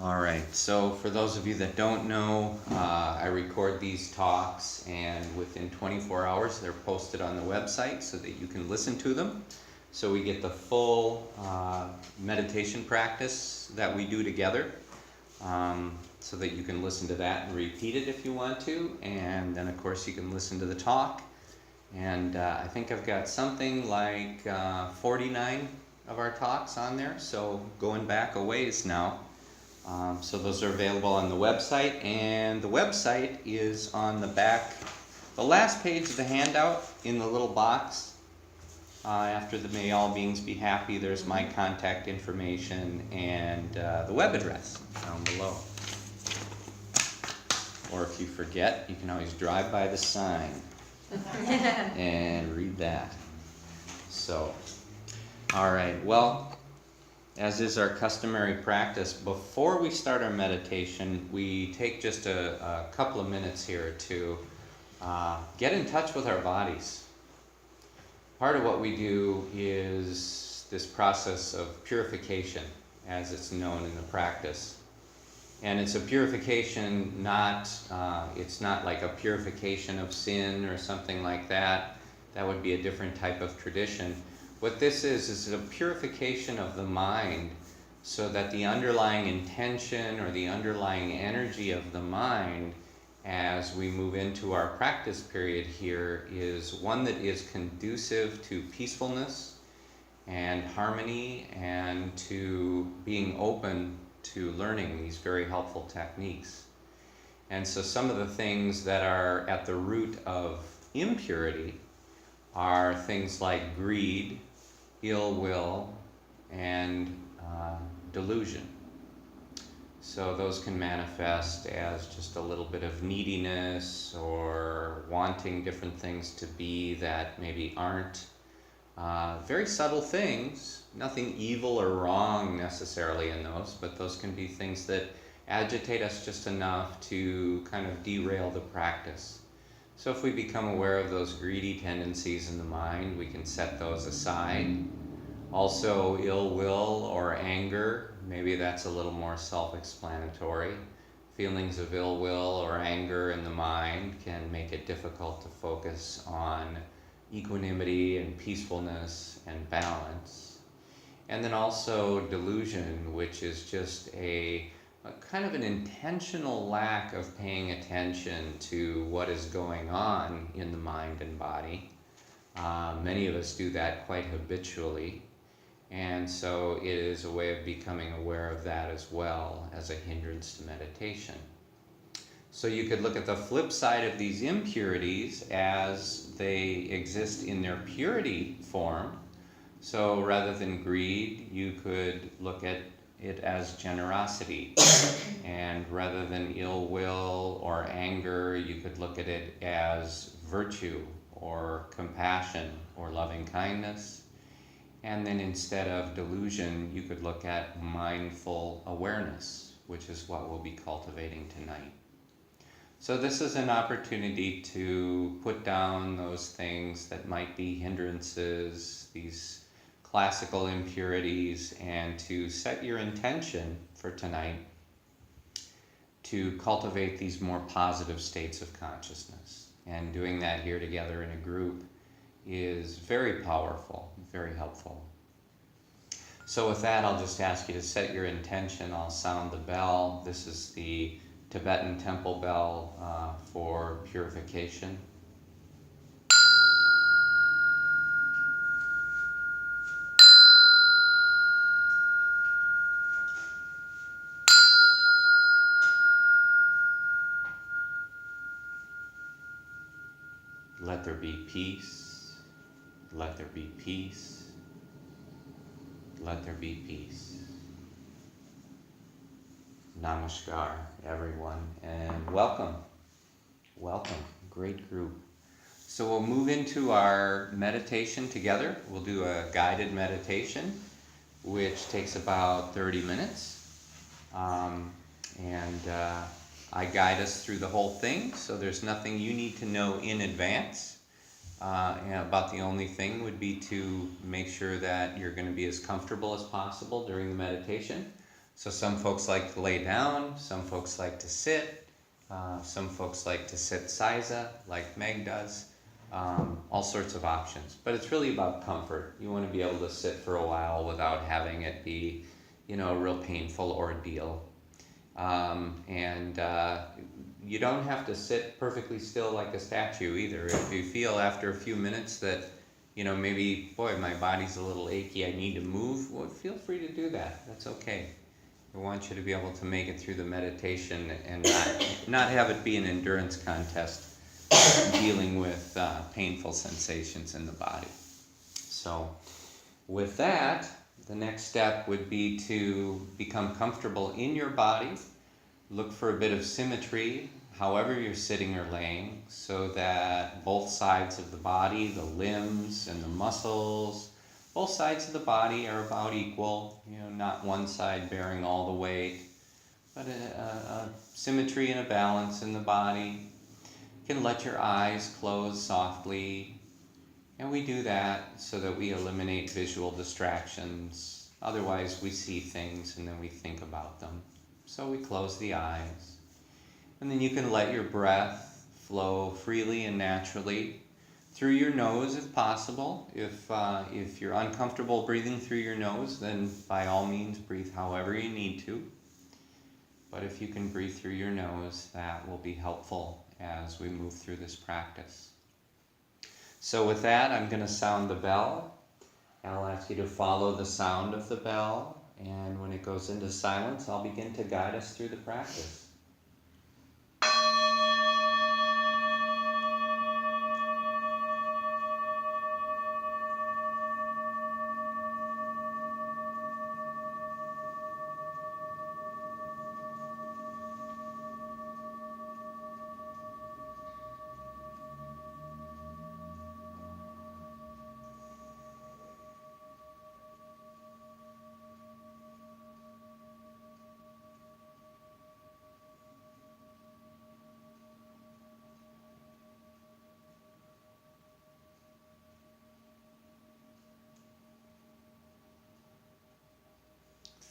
All right, so for those of you that don't know, I record these talks, and within 24 hours they're posted on the website so that you can listen to them. So we get the full meditation practice that we do together, so that you can listen to that and repeat it if you want to, and then of course you can listen to the talk. And I think I've got something like 49 of our talks on there, so going back a ways now. So those are available on the website, and the website is on the back, the last page of the handout in the little box. After the May All Beings Be Happy, there's my contact information and the web address down below. Or if you forget, you can always drive by the sign and read that. So, all right, well, as is our customary practice, before we start our meditation, we take just a couple of minutes here to get in touch with our bodies. Part of what we do is this process of purification, as it's known in the practice. And it's a purification, it's not like a purification of sin or something like that. That would be a different type of tradition. What this is a purification of the mind, so that the underlying intention or the underlying energy of the mind as we move into our practice period here is one that is conducive to peacefulness and harmony and to being open to learning these very helpful techniques. And so some of the things that are at the root of impurity are things like greed, ill will, and delusion. So those can manifest as just a little bit of neediness or wanting different things to be that maybe aren't. Very subtle things, nothing evil or wrong necessarily in those, but those can be things that agitate us just enough to kind of derail the practice. So if we become aware of those greedy tendencies in the mind, we can set those aside. Also, ill will or anger, maybe that's a little more self-explanatory. Feelings of ill will or anger in the mind can make it difficult to focus on equanimity and peacefulness and balance. And then also delusion, which is just a kind of an intentional lack of paying attention to what is going on in the mind and body. Many of us do that quite habitually, and so it is a way of becoming aware of that as well as a hindrance to meditation. So you could look at the flip side of these impurities as they exist in their purity form. So rather than greed, you could look at it as generosity. And rather than ill will or anger, you could look at it as virtue or compassion or loving kindness. And then instead of delusion, you could look at mindful awareness, which is what we'll be cultivating tonight. So this is an opportunity to put down those things that might be hindrances, these classical impurities, and to set your intention for tonight to cultivate these more positive states of consciousness. And doing that here together in a group is very powerful, very helpful. So with that, I'll just ask you to set your intention. I'll sound the bell. This is the Tibetan temple bell for purification. Let there be peace. Let there be peace. Let there be peace. Namaskar, everyone, and welcome. Welcome. Great group. So we'll move into our meditation together. We'll do a guided meditation, which takes about 30 minutes. I guide us through the whole thing, so there's nothing you need to know in advance. About the only thing would be to make sure that you're going to be as comfortable as possible during the meditation. So some folks like to lay down, some folks like to sit, some folks like to sit seiza, like Meg does. All sorts of options. But it's really about comfort. You want to be able to sit for a while without having it be, a real painful ordeal. And you don't have to sit perfectly still like a statue either. If you feel after a few minutes that, maybe, boy, my body's a little achy, I need to move, well, feel free to do that. That's okay. I want you to be able to make it through the meditation and not have it be an endurance contest dealing with painful sensations in the body. So with that, the next step would be to become comfortable in your body. Look for a bit of symmetry, however you're sitting or laying, so that both sides of the body, the limbs and the muscles, both sides of the body are about equal, not one side bearing all the weight, but a symmetry and a balance in the body. You can let your eyes close softly, and we do that so that we eliminate visual distractions. Otherwise we see things and then we think about them. So we close the eyes. And then you can let your breath flow freely and naturally through your nose if possible. If you're uncomfortable breathing through your nose, then by all means breathe however you need to. But if you can breathe through your nose, that will be helpful as we move through this practice. So with that, I'm going to sound the bell. I'll ask you to follow the sound of the bell, and when it goes into silence, I'll begin to guide us through the practice.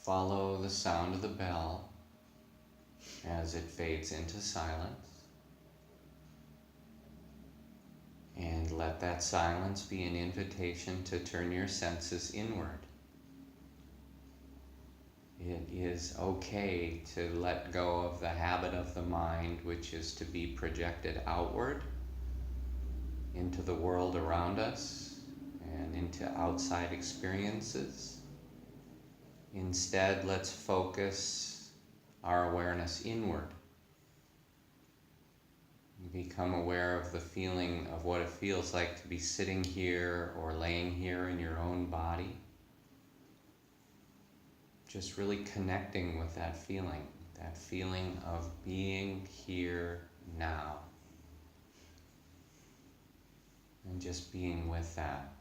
Follow the sound of the bell as it fades into silence. And let that silence be an invitation to turn your senses inward. It is okay to let go of the habit of the mind, which is to be projected outward into the world around us and into outside experiences. Instead, let's focus our awareness inward. Become aware of the feeling of what it feels like to be sitting here or laying here in your own body. Just really connecting with that feeling of being here now. And just being with that.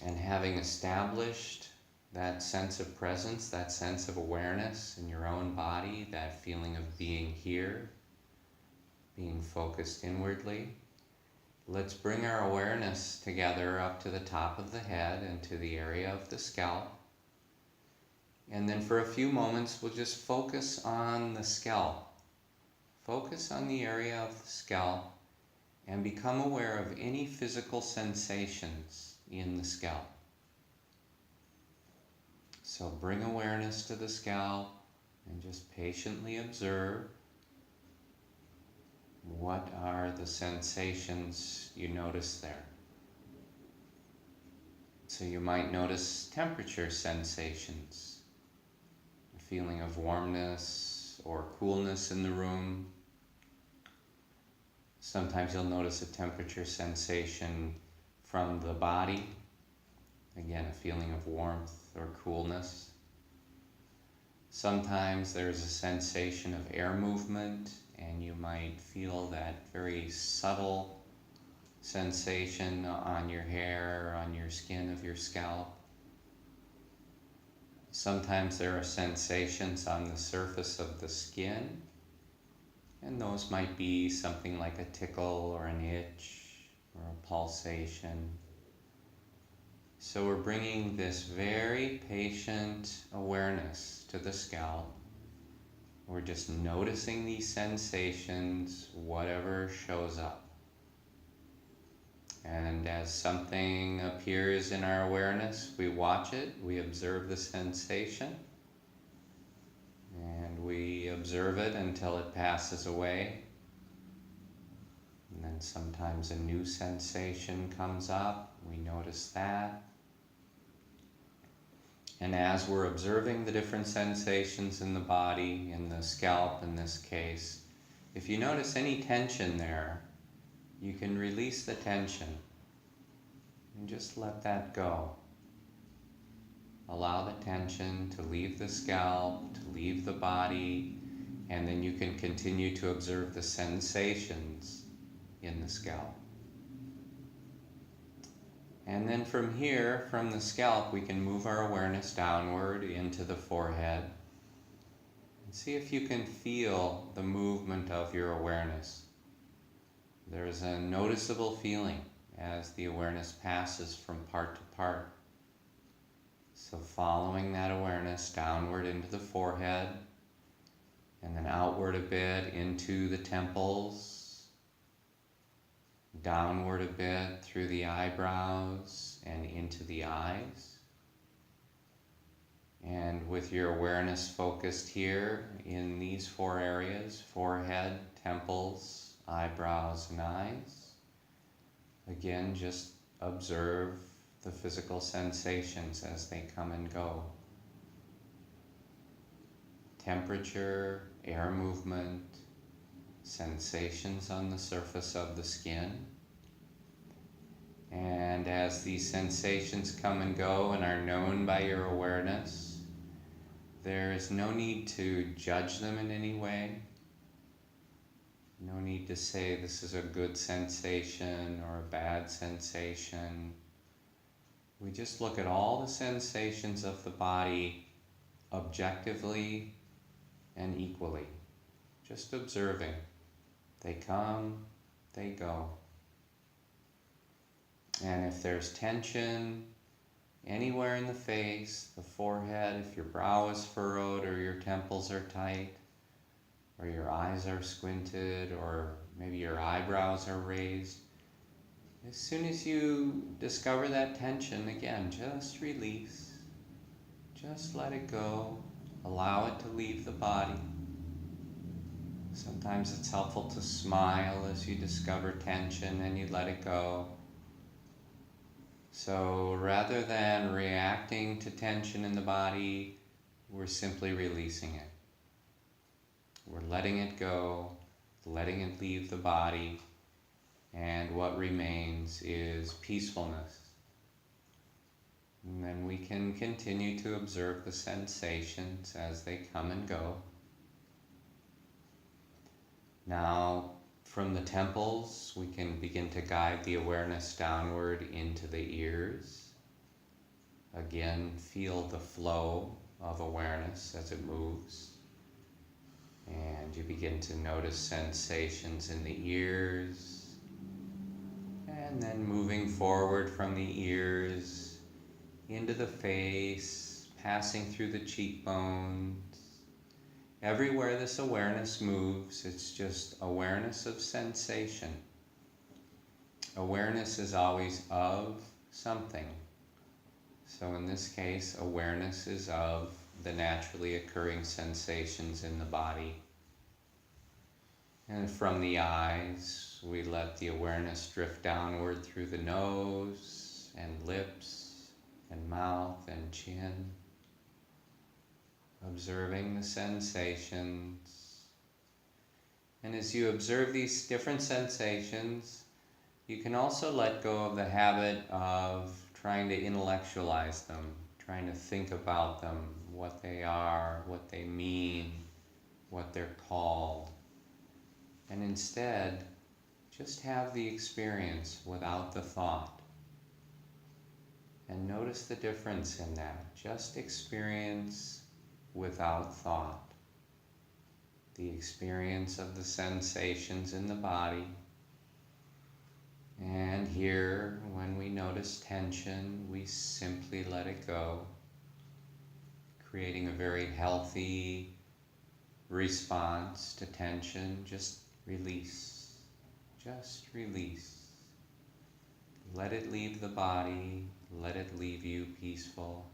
And having established that sense of presence, that sense of awareness in your own body, that feeling of being here, being focused inwardly, let's bring our awareness together up to the top of the head and to the area of the scalp. And then for a few moments, we'll just focus on the scalp. Focus on the area of the scalp and become aware of any physical sensations in the scalp. So bring awareness to the scalp and just patiently observe what are the sensations you notice there. So you might notice temperature sensations, a feeling of warmness or coolness in the room. Sometimes you'll notice a temperature sensation from the body, again a feeling of warmth or coolness. Sometimes there's a sensation of air movement, and you might feel that very subtle sensation on your hair, on your skin of your scalp. Sometimes there are sensations on the surface of the skin, and those might be something like a tickle or an itch or a pulsation. So we're bringing this very patient awareness to the scalp. We're just noticing these sensations, whatever shows up. And as something appears in our awareness, we watch it, we observe the sensation, and we observe it until it passes away. And then sometimes a new sensation comes up, we notice that. And as we're observing the different sensations in the body, in the scalp in this case, if you notice any tension there, you can release the tension and just let that go. Allow the tension to leave the scalp, to leave the body, and then you can continue to observe the sensations in the scalp. And then from here, from the scalp, we can move our awareness downward into the forehead. And see if you can feel the movement of your awareness. There's a noticeable feeling as the awareness passes from part to part. So following that awareness downward into the forehead, and then outward a bit into the temples, downward a bit through the eyebrows and into the eyes. And with your awareness focused here in these four areas, forehead, temples, eyebrows, and eyes, again, just observe the physical sensations as they come and go. Temperature, air movement, sensations on the surface of the skin. And as these sensations come and go and are known by your awareness, there is no need to judge them in any way. No need to say this is a good sensation or a bad sensation. We just look at all the sensations of the body objectively and equally. Just observing. They come, they go. And if there's tension anywhere in the face, the forehead, if your brow is furrowed or your temples are tight, or your eyes are squinted, or maybe your eyebrows are raised, as soon as you discover that tension, again, just release. Just let it go. Allow it to leave the body. Sometimes it's helpful to smile as you discover tension and you let it go. So rather than reacting to tension in the body, we're simply releasing it. We're letting it go, letting it leave the body, and what remains is peacefulness. And then we can continue to observe the sensations as they come and go. Now, from the temples, we can begin to guide the awareness downward into the ears. Again, feel the flow of awareness as it moves. And you begin to notice sensations in the ears. And then moving forward from the ears into the face, passing through the cheekbones. Everywhere this awareness moves, it's just awareness of sensation. Awareness is always of something. So in this case, awareness is of the naturally occurring sensations in the body. And from the eyes, we let the awareness drift downward through the nose and lips and mouth and chin. Observing the sensations. And as you observe these different sensations, you can also let go of the habit of trying to intellectualize them, trying to think about them, what they are, what they mean, what they're called. And instead, just have the experience without the thought. And notice the difference in that. Just experience without thought. The experience of the sensations in the body And here, when we notice tension, we simply let it go, creating a very healthy response to tension. Just release. Just release. Let it leave the body. Let it leave you peaceful.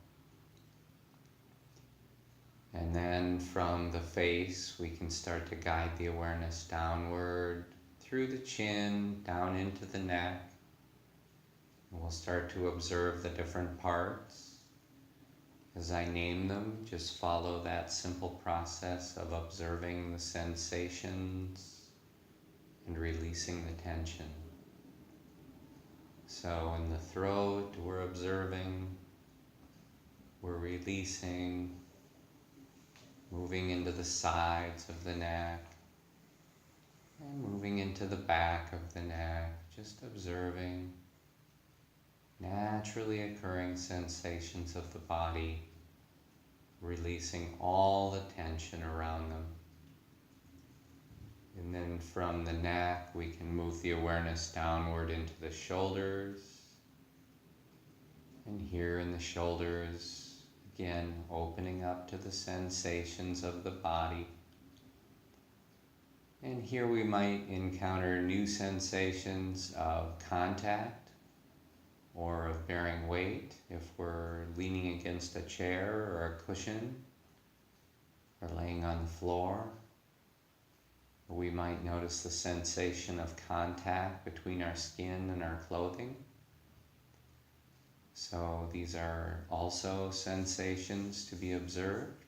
And then from the face, we can start to guide the awareness downward, through the chin, down into the neck. And we'll start to observe the different parts. As I name them, just follow that simple process of observing the sensations and releasing the tension. So in the throat, we're observing, we're releasing, moving into the sides of the neck, and moving into the back of the neck, just observing naturally occurring sensations of the body, releasing all the tension around them. And then from the neck, we can move the awareness downward into the shoulders. And here in the shoulders, again, opening up to the sensations of the body. And here we might encounter new sensations of contact or of bearing weight if we're leaning against a chair or a cushion or laying on the floor. We might notice the sensation of contact between our skin and our clothing. So these are also sensations to be observed.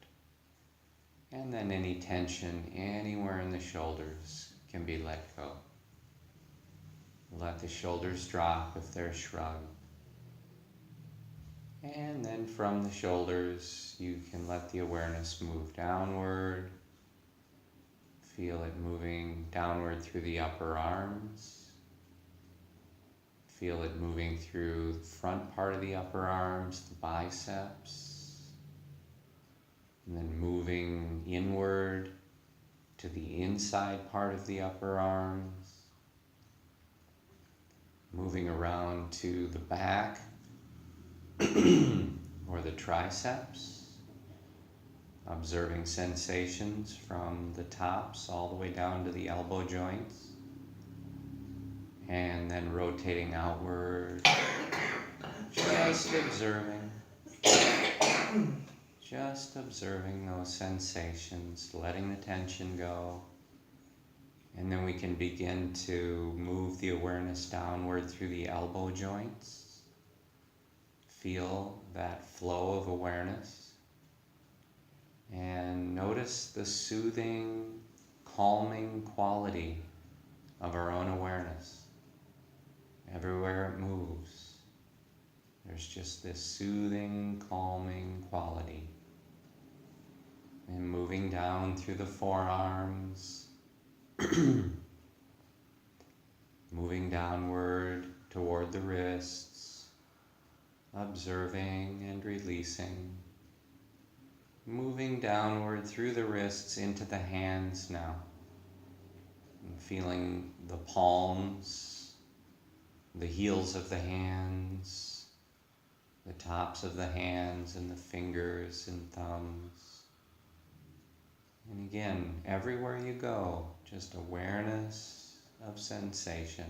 And then any tension anywhere in the shoulders can be let go. Let the shoulders drop if they're shrugged. And then from the shoulders, you can let the awareness move downward. Feel it moving downward through the upper arms. Feel it moving through the front part of the upper arms, the biceps. And then moving inward to the inside part of the upper arms. Moving around to the back or the triceps. Observing sensations from the tops all the way down to the elbow joints. And then rotating outward. Just observing. Just observing those sensations, letting the tension go. And then we can begin to move the awareness downward through the elbow joints. Feel that flow of awareness. And notice the soothing, calming quality of our own awareness. Everywhere it moves, there's just this soothing, calming quality. And moving down through the forearms, moving downward toward the wrists, observing and releasing. Moving downward through the wrists into the hands now. And feeling the palms, the heels of the hands, the tops of the hands and the fingers and thumbs. And again, everywhere you go, just awareness of sensation.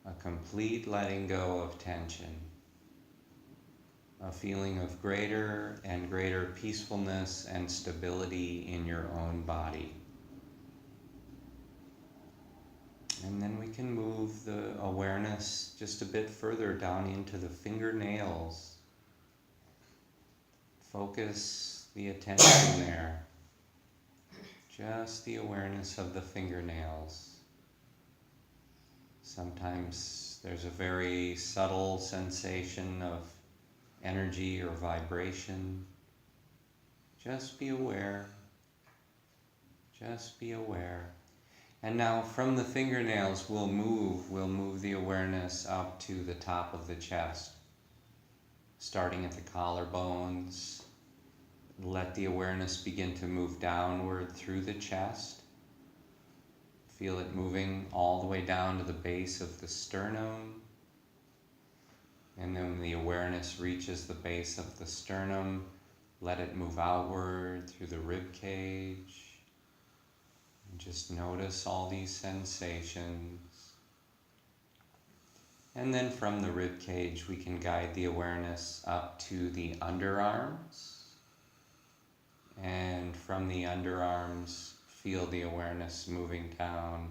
A complete letting go of tension. A feeling of greater and greater peacefulness and stability in your own body. And then we can move the awareness just a bit further down into the fingernails. Focus the attention there. Just the awareness of the fingernails. Sometimes there's a very subtle sensation of energy or vibration. Just be aware. Just be aware. And now from the fingernails we'll move the awareness up to the top of the chest. Starting at the collarbones. Let the awareness begin to move downward through the chest. Feel it moving all the way down to the base of the sternum. And then when the awareness reaches the base of the sternum, let it move outward through the rib cage. And just notice all these sensations. And then from the rib cage, we can guide the awareness up to the underarms. And from the underarms, feel the awareness moving down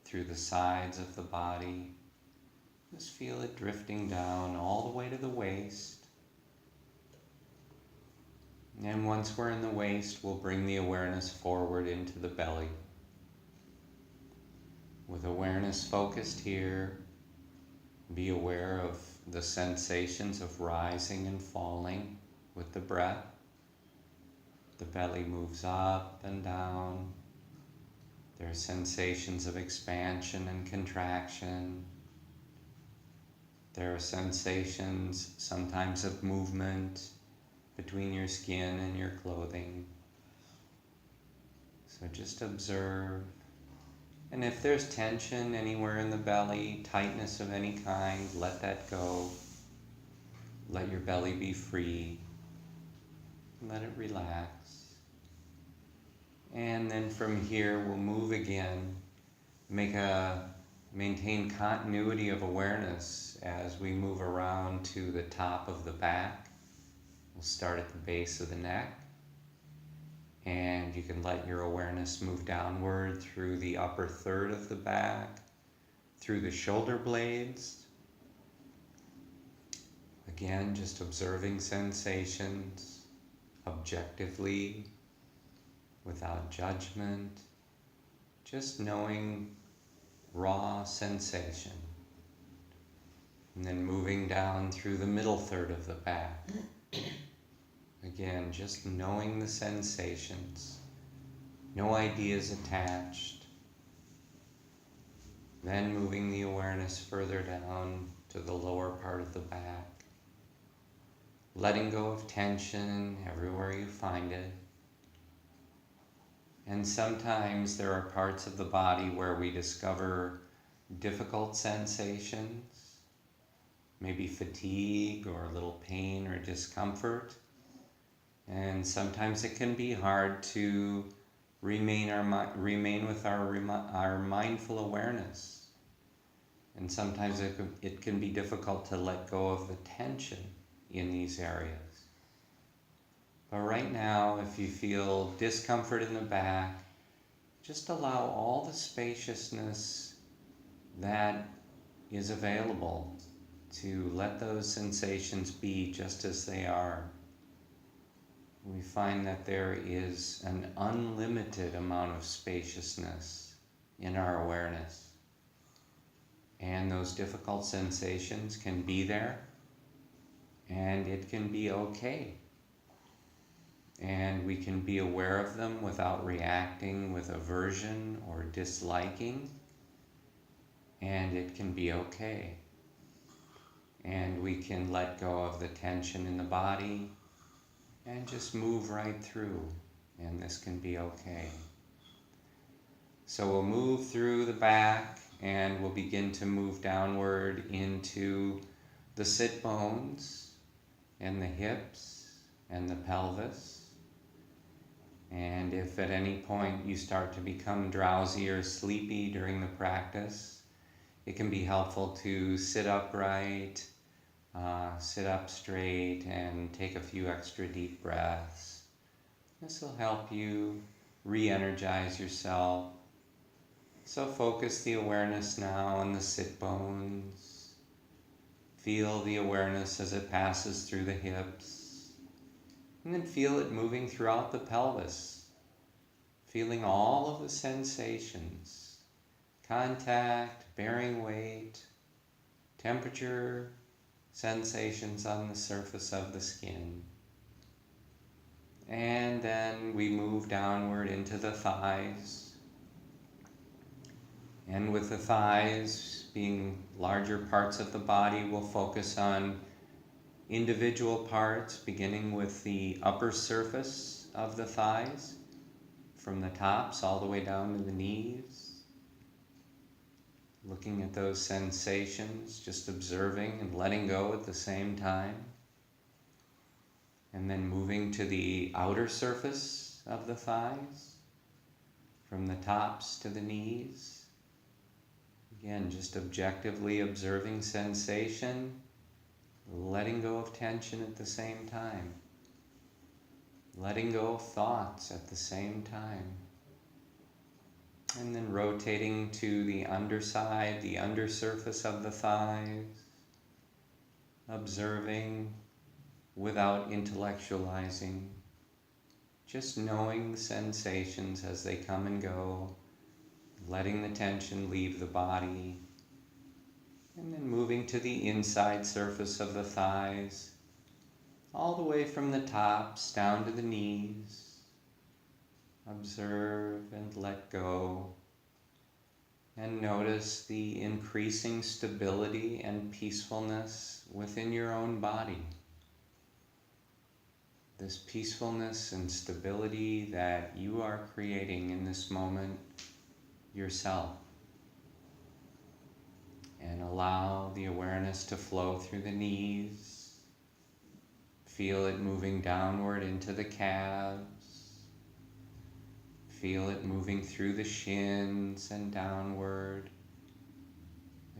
through the sides of the body. Just feel it drifting down all the way to the waist. And once we're in the waist, we'll bring the awareness forward into the belly. With awareness focused here, be aware of the sensations of rising and falling with the breath. The belly moves up and down. There are sensations of expansion and contraction. There are sensations sometimes of movement between your skin and your clothing. So just observe. And if there's tension anywhere in the belly, tightness of any kind, let that go. Let your belly be free. Let it relax. And then from here we'll move again. Maintain continuity of awareness as we move around to the top of the back. We'll start at the base of the neck. And you can let your awareness move downward through the upper third of the back, through the shoulder blades. Again, just observing sensations objectively, without judgment, just knowing raw sensation. And then moving down through the middle third of the back. Again, just knowing the sensations, no ideas attached. Then moving the awareness further down to the lower part of the back. Letting go of tension everywhere you find it. And sometimes there are parts of the body where we discover difficult sensations, maybe fatigue or a little pain or discomfort. And sometimes it can be hard to remain with our mindful awareness. And sometimes it can be difficult to let go of the tension in these areas. But right now, if you feel discomfort in the back, just allow all the spaciousness that is available to let those sensations be just as they are. We find that there is an unlimited amount of spaciousness in our awareness. And those difficult sensations can be there, and it can be okay. And we can be aware of them without reacting with aversion or disliking, and it can be okay. And we can let go of the tension in the body and just move right through, and this can be okay. So we'll move through the back, and we'll begin to move downward into the sit bones and the hips and the pelvis. And if at any point you start to become drowsy or sleepy during the practice, it can be helpful to sit upright, sit up straight, and take a few extra deep breaths. This will help you re-energize yourself. So focus the awareness now on the sit bones. Feel the awareness as it passes through the hips. And then feel it moving throughout the pelvis. Feeling all of the sensations. Contact, bearing weight, temperature, sensations on the surface of the skin. And then we move downward into the thighs. And with the thighs being larger parts of the body, we'll focus on individual parts, beginning with the upper surface of the thighs, from the tops all the way down to the knees. looking at those sensations, just observing and letting go at the same time. And then moving to the outer surface of the thighs, from the tops to the knees. Again, just objectively observing sensation, letting go of tension at the same time. Letting go of thoughts at the same time. And then rotating to the underside, the undersurface of the thighs. Observing without intellectualizing. Just knowing the sensations as they come and go. Letting the tension leave the body. And then moving to the inside surface of the thighs. All the way from the tops down to the knees. Observe and let go. And notice the increasing stability and peacefulness within your own body. This peacefulness and stability that you are creating in this moment yourself. And allow the awareness to flow through the knees. Feel it moving downward into the calves. Feel it moving through the shins and downward.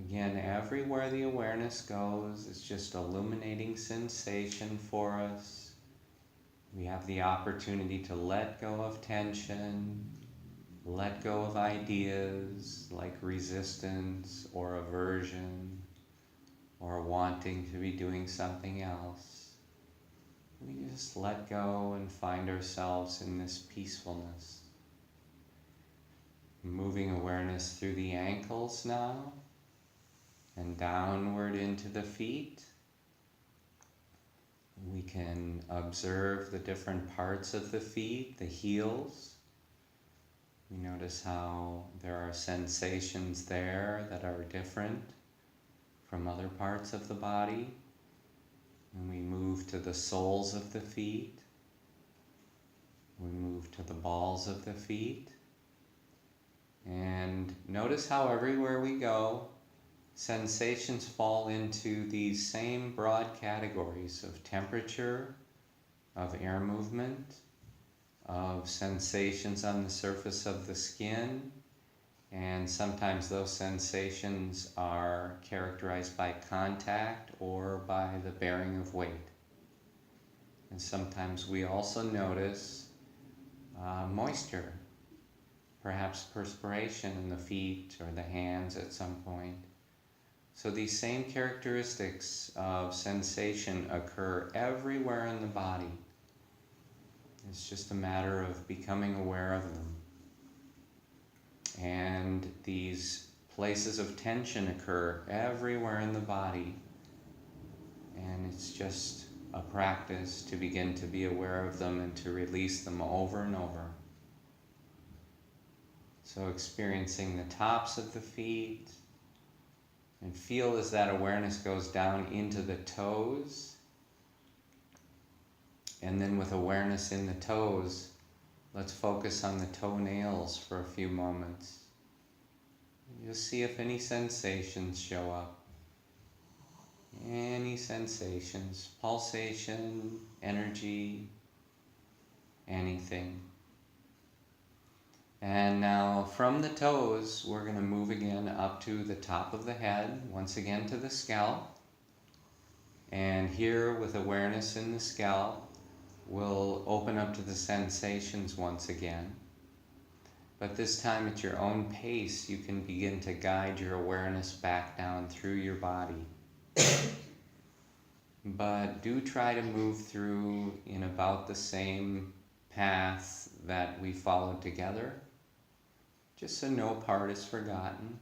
Again, everywhere the awareness goes, it's just illuminating sensation for us. We have the opportunity to let go of tension, let go of ideas like resistance or aversion or wanting to be doing something else. We just let go and find ourselves in this peacefulness. Moving awareness through the ankles now and downward into the feet. We can observe the different parts of the feet, the heels. We notice how there are sensations there that are different from other parts of the body. And we move to the soles of the feet. We move to the balls of the feet. And notice how everywhere we go, sensations fall into these same broad categories of temperature, of air movement, of sensations on the surface of the skin, and sometimes those sensations are characterized by contact or by the bearing of weight. And sometimes we also notice moisture, perhaps perspiration in the feet or the hands at some point. So these same characteristics of sensation occur everywhere in the body. It's just a matter of becoming aware of them. And these places of tension occur everywhere in the body. And it's just a practice to begin to be aware of them and to release them over and over. So experiencing the tops of the feet, and feel as that awareness goes down into the toes. And then with awareness in the toes, let's focus on the toenails for a few moments. Just see if any sensations show up. Any sensations, pulsation, energy, anything. And now from the toes, we're going to move again up to the top of the head, once again to the scalp. And here with awareness in the scalp, we'll open up to the sensations once again. But this time at your own pace, you can begin to guide your awareness back down through your body. But do try to move through in about the same path that we followed together, just so no part is forgotten.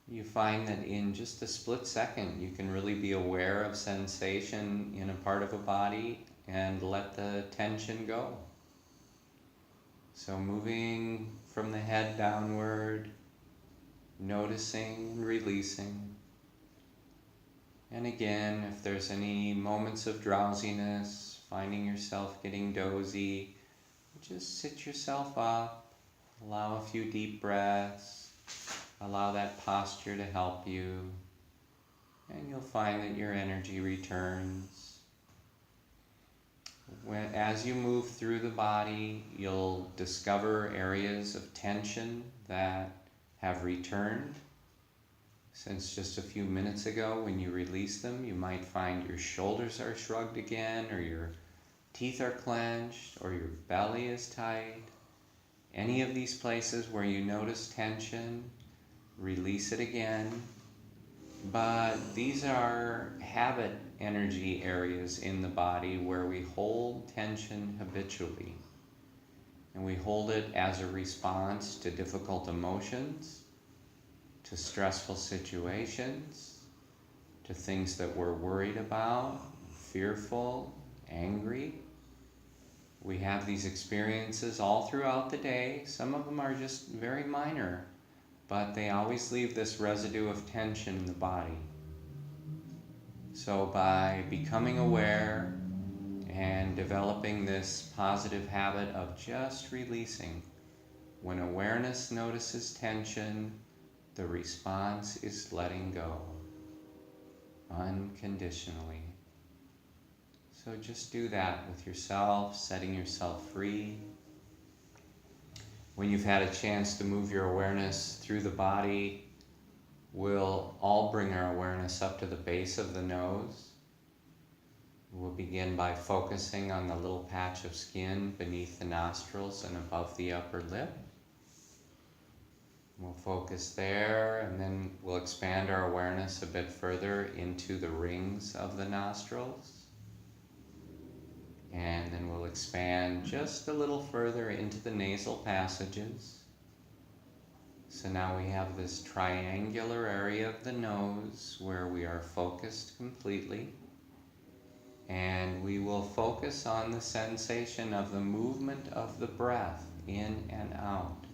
You find that in just a split second, you can really be aware of sensation in a part of a body and let the tension go. So moving from the head downward, noticing and releasing. And again, if there's any moments of drowsiness, finding yourself getting dozy, just sit yourself up, allow a few deep breaths, Allow that posture to help you, and you'll find that your energy returns. As you move through the body, you'll discover areas of tension that have returned. Since just a few minutes ago when you release them, you might find your shoulders are shrugged again, or your teeth are clenched, or your belly is tight. Any of these places where you notice tension, release it again. But these are habit energy areas in the body where we hold tension habitually. And we hold it as a response to difficult emotions, to stressful situations, to things that we're worried about, fearful, angry. We have these experiences all throughout the day. Some of them are just very minor, but they always leave this residue of tension in the body. So by becoming aware and developing this positive habit of just releasing, when awareness notices tension, the response is letting go unconditionally. So just do that with yourself, setting yourself free. When you've had a chance to move your awareness through the body, we'll all bring our awareness up to the base of the nose. We'll begin by focusing on the little patch of skin beneath the nostrils and above the upper lip. We'll focus there, and then we'll expand our awareness a bit further into the rings of the nostrils. And then we'll expand just a little further into the nasal passages. So now we have this triangular area of the nose where we are focused completely. And we will focus on the sensation of the movement of the breath in and out.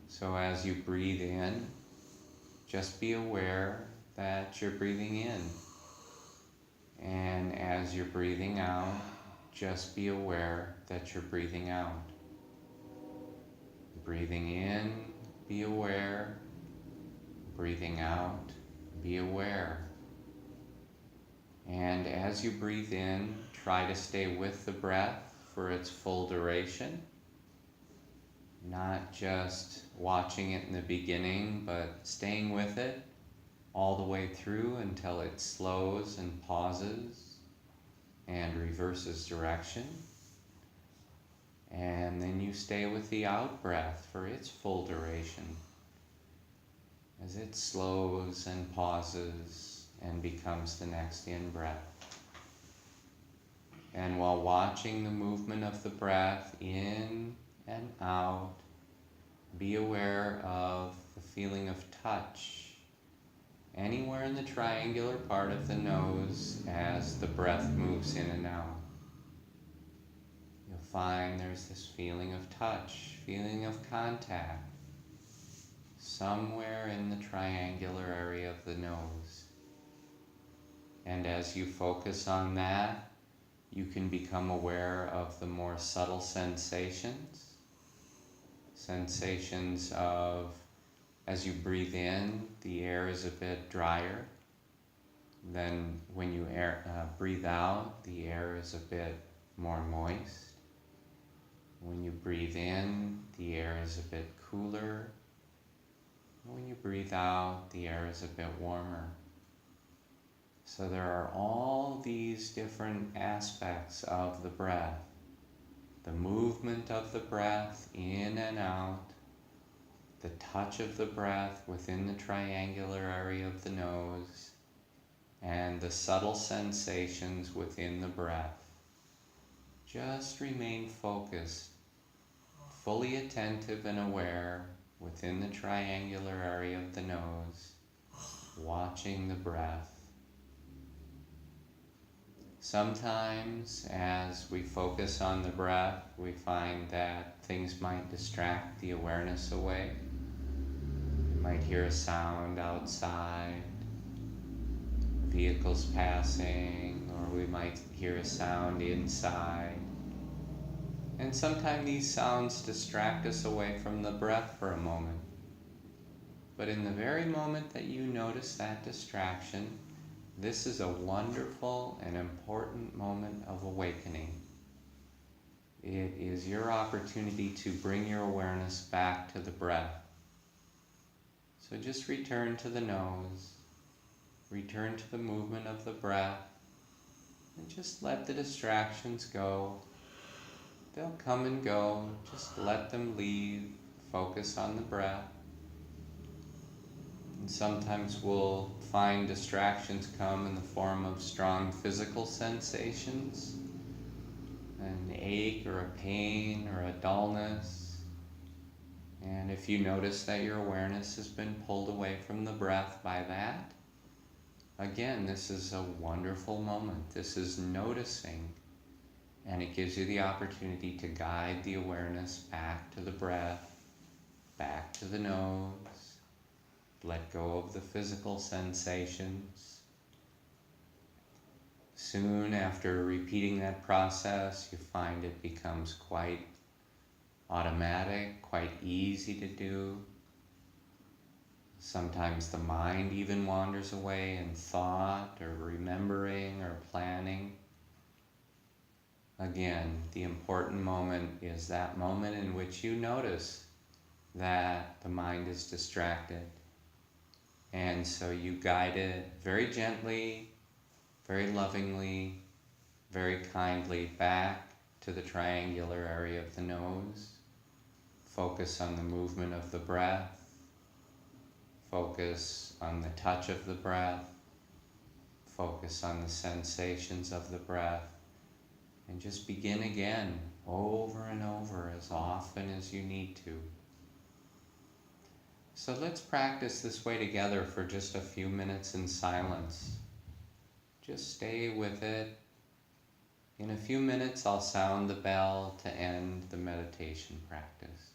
So as you breathe in, just be aware that you're breathing in. And as you're breathing out, just be aware that you're breathing out. Breathing in, be aware. Breathing out, be aware. And as you breathe in, try to stay with the breath for its full duration. Not just watching it in the beginning, but staying with it all the way through until it slows and pauses and reverses direction. And then you stay with the out breath for its full duration as it slows and pauses and becomes the next in-breath. And while watching the movement of the breath in and out, be aware of the feeling of touch anywhere in the triangular part of the nose as the breath moves in and out. You'll find there's this feeling of touch, feeling of contact, somewhere in the triangular area of the nose. And as you focus on that, you can become aware of the more subtle sensations. Sensations of, as you breathe in, the air is a bit drier. Then when you breathe out, the air is a bit more moist. When you breathe in, the air is a bit cooler. When you breathe out, the air is a bit warmer. So there are all these different aspects of the breath. The movement of the breath in and out, the touch of the breath within the triangular area of the nose, and the subtle sensations within the breath. Just remain focused, fully attentive and aware within the triangular area of the nose, watching the breath. Sometimes as we focus on the breath, we find that things might distract the awareness away. You might hear a sound outside, vehicles passing, or we might hear a sound inside. And sometimes these sounds distract us away from the breath for a moment. But in the very moment that you notice that distraction, this is a wonderful and important moment of awakening. It is your opportunity to bring your awareness back to the breath. So just return to the nose, return to the movement of the breath, and just let the distractions go. They'll come and go, just let them leave, focus on the breath. And sometimes we'll find distractions come in the form of strong physical sensations, an ache or a pain or a dullness. And if you notice that your awareness has been pulled away from the breath by that, again, this is a wonderful moment. This is noticing, and it gives you the opportunity to guide the awareness back to the breath, back to the nose. Let go of the physical sensations. Soon after repeating that process, you find it becomes quite automatic, quite easy to do. Sometimes the mind even wanders away in thought or remembering or planning. Again, the important moment is that moment in which you notice that the mind is distracted. And so you guide it very gently, very lovingly, very kindly back to the triangular area of the nose. Focus on the movement of the breath. Focus on the touch of the breath. Focus on the sensations of the breath. And just begin again, over and over, as often as you need to. So let's practice this way together for just a few minutes in silence. Just stay with it. In a few minutes, I'll sound the bell to end the meditation practice.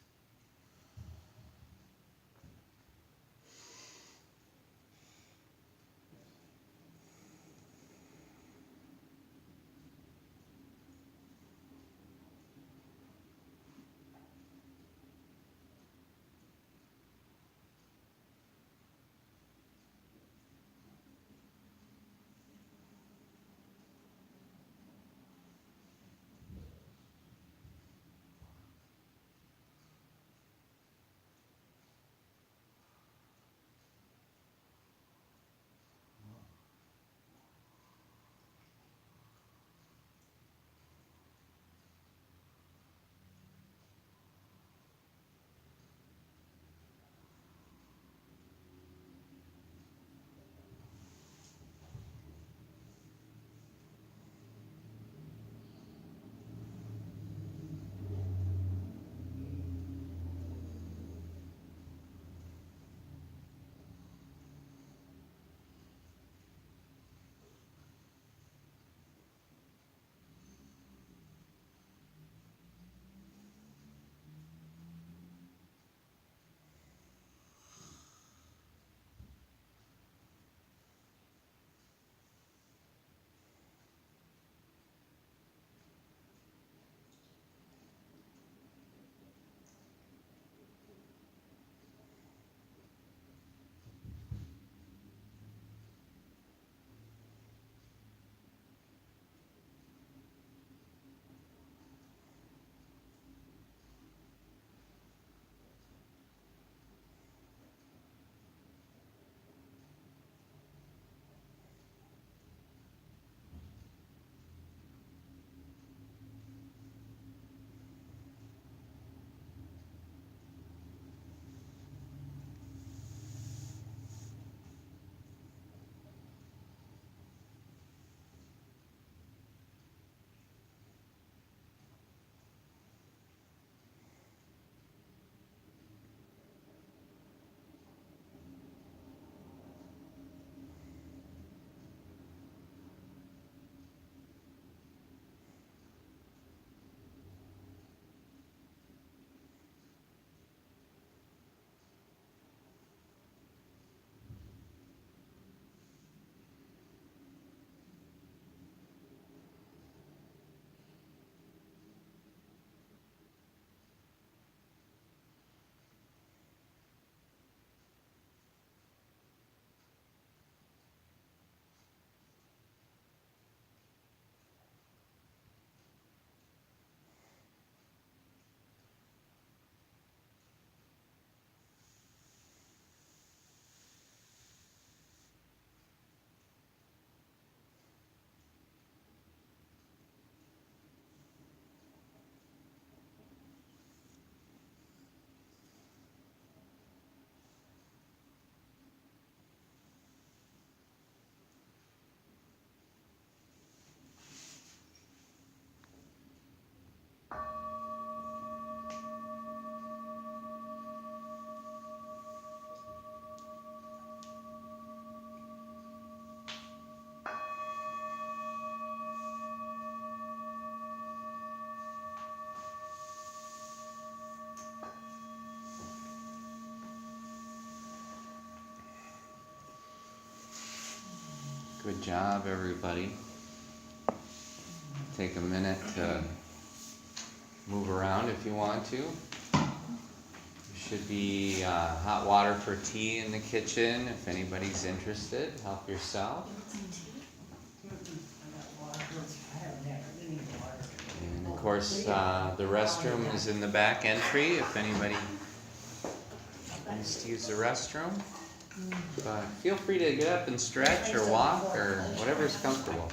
Good job, everybody. Take a minute to move around if you want to. There should be hot water for tea in the kitchen if anybody's interested. Help yourself. And of course, the restroom is in the back entry if anybody wants to use the restroom. But feel free to get up and stretch or walk or whatever's comfortable.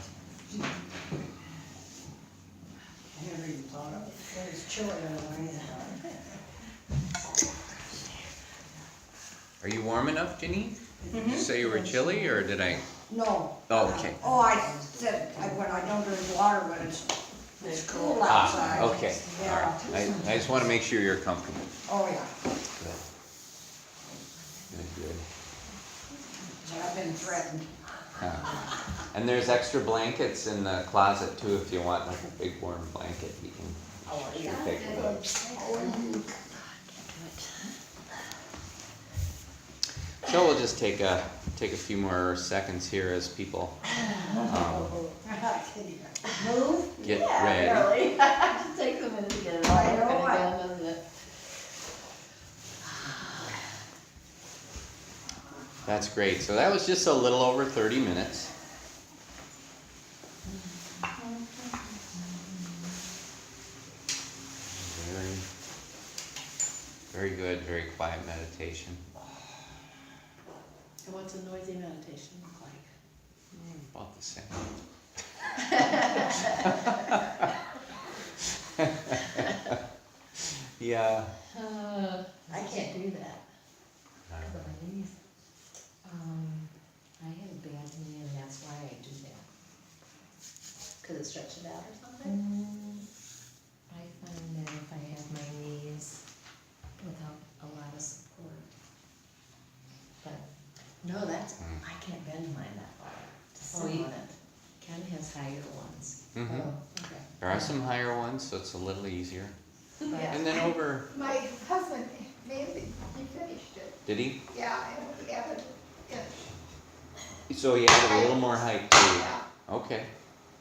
Are you warm enough, Jenny? Did you say you were chilly, or did I? No. Oh, okay. Oh, I said, when I don't drink water, but it's cool outside. Okay. Yeah. All right. I just want to make sure you're comfortable. Oh, yeah. Good. I've been threatened. And there's extra blankets in the closet too if you want like a big warm blanket. You can sure take a look. So we'll just take a few more seconds here as people get ready. Really. It just takes a minute to get it all I know open it. again, doesn't it? That's great. So that was just a little over 30 minutes. Very good, very quiet meditation. And what's a noisy meditation look like? About the same. Yeah. I can't do that. Because of my knees. I have a bad knee and that's why I do that. Could it stretch it out or something? I find that if I have my knees without a lot of support. But No, that's, I can't bend mine that far to sit you- on it. Ken has higher ones. Mhm. Oh, okay. There are some higher ones, so it's a little easier. Yeah. And then over, My husband, maybe, he finished it. did he? Yeah, and he added it. So he added a little more height too. Yeah. Okay,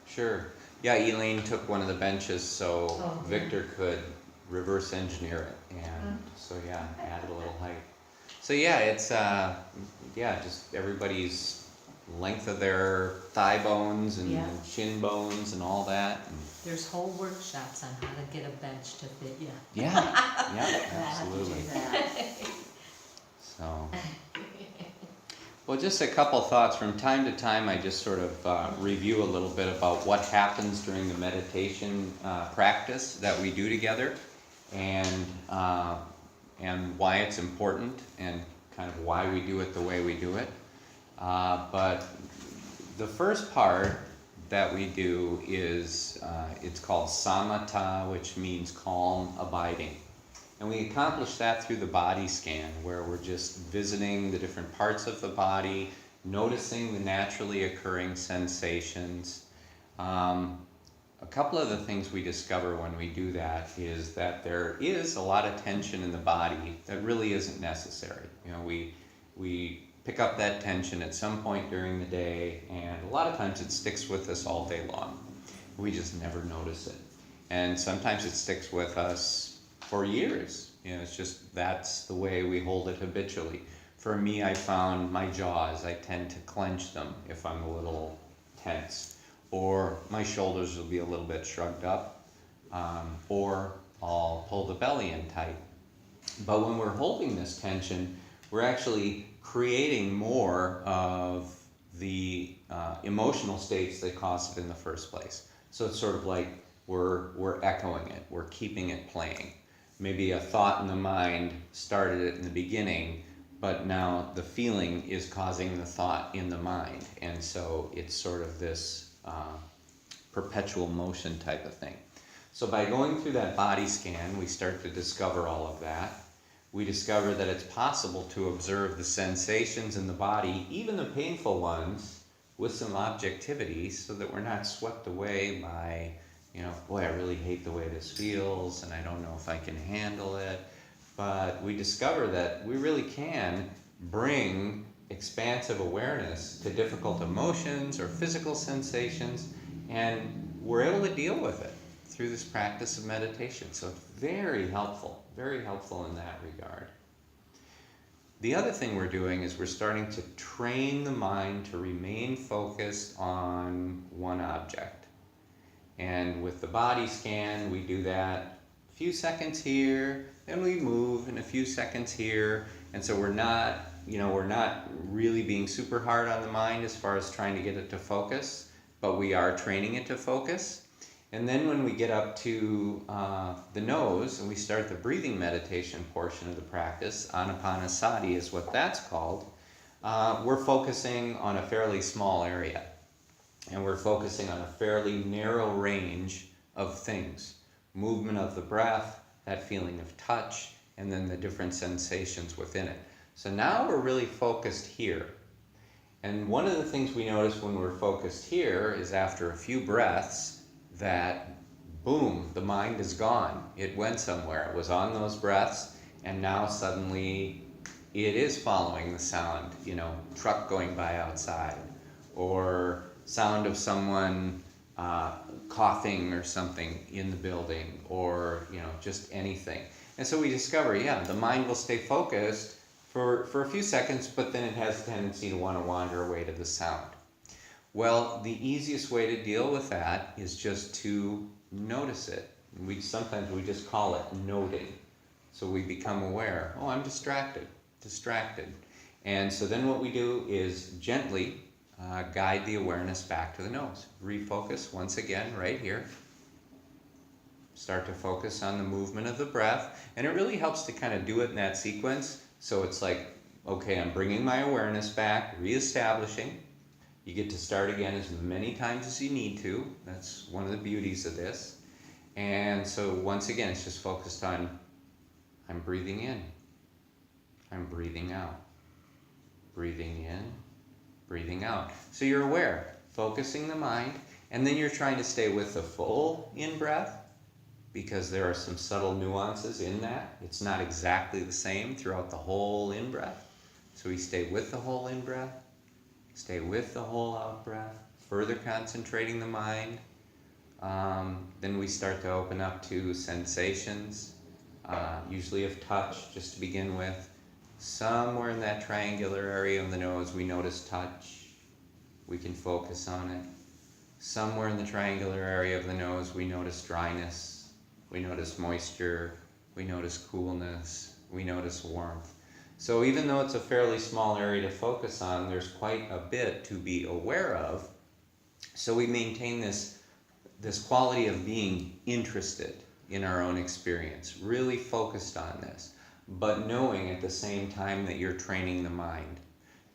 sure. Yeah, Elaine took one of the benches so Oh, okay. Victor could reverse engineer it, and so yeah, added a little height. So yeah, it's just everybody's length of their thigh bones and Yeah. shin bones and all that. And there's whole workshops on how to get a bench to fit you. yeah, absolutely. So, well, just a couple thoughts. From time to time, I just sort of review a little bit about what happens during the meditation practice that we do together, and why it's important, and kind of why we do it the way we do it. But the first part that we do is it's called samatha, which means calm abiding. And we accomplish that through the body scan, where we're just visiting the different parts of the body, noticing the naturally occurring sensations. A couple of the things we discover when we do that is that there is a lot of tension in the body that really isn't necessary. You know, we pick up that tension at some point during the day, and a lot of times it sticks with us all day long. We just never notice it. And sometimes it sticks with us for years. You know, it's just, that's the way we hold it habitually. For me, I found my jaws, I tend to clench them if I'm a little tense, or my shoulders will be a little bit shrugged up, or I'll pull the belly in tight. But when we're holding this tension, we're actually creating more of the emotional states that cause it in the first place. So it's sort of like we're echoing it, we're keeping it playing. Maybe a thought in the mind started it in the beginning, but now the feeling is causing the thought in the mind. And so it's sort of this perpetual motion type of thing. So by going through that body scan, we start to discover all of that. We discover that it's possible to observe the sensations in the body, even the painful ones, with some objectivity, so that we're not swept away by, you know, boy, I really hate the way this feels, and I don't know if I can handle it. But we discover that we really can bring expansive awareness to difficult emotions or physical sensations, and we're able to deal with it through this practice of meditation. So it's very helpful in that regard. The other thing we're doing is we're starting to train the mind to remain focused on one object. And with the body scan, we do that a few seconds here, then we move in a few seconds here. And so we're not really being super hard on the mind as far as trying to get it to focus, but we are training it to focus. And then when we get up to the nose and we start the breathing meditation portion of the practice, anapanasati is what that's called, we're focusing on a fairly small area. And we're focusing on a fairly narrow range of things. Movement of the breath, that feeling of touch, and then the different sensations within it. So now we're really focused here. And one of the things we notice when we're focused here is after a few breaths that, boom, the mind is gone. It went somewhere. It was on those breaths, and now suddenly it is following the sound, truck going by outside, or sound of someone coughing or something in the building, or just anything. And so we discover, the mind will stay focused for a few seconds, but then it has a tendency to want to wander away to the sound. Well, the easiest way to deal with that is just to notice it. Sometimes we just call it noting. So we become aware, oh, I'm distracted. And so then what we do is gently guide the awareness back to the nose. Refocus once again right here. Start to focus on the movement of the breath. And it really helps to kind of do it in that sequence. So it's like, okay, I'm bringing my awareness back, reestablishing. You get to start again as many times as you need to. That's one of the beauties of this. And so once again, it's just focused on, I'm breathing in. I'm breathing out. Breathing in. Breathing out. So you're aware, focusing the mind, and then you're trying to stay with the full in-breath, because there are some subtle nuances in that. It's not exactly the same throughout the whole in-breath. So we stay with the whole in-breath, stay with the whole out-breath, further concentrating the mind. Then we start to open up to sensations, usually of touch, just to begin with. Somewhere in that triangular area of the nose, we notice touch. We can focus on it. Somewhere in the triangular area of the nose, we notice dryness. We notice moisture. We notice coolness. We notice warmth. So even though it's a fairly small area to focus on, there's quite a bit to be aware of. So we maintain this quality of being interested in our own experience, really focused on this, but knowing at the same time that you're training the mind.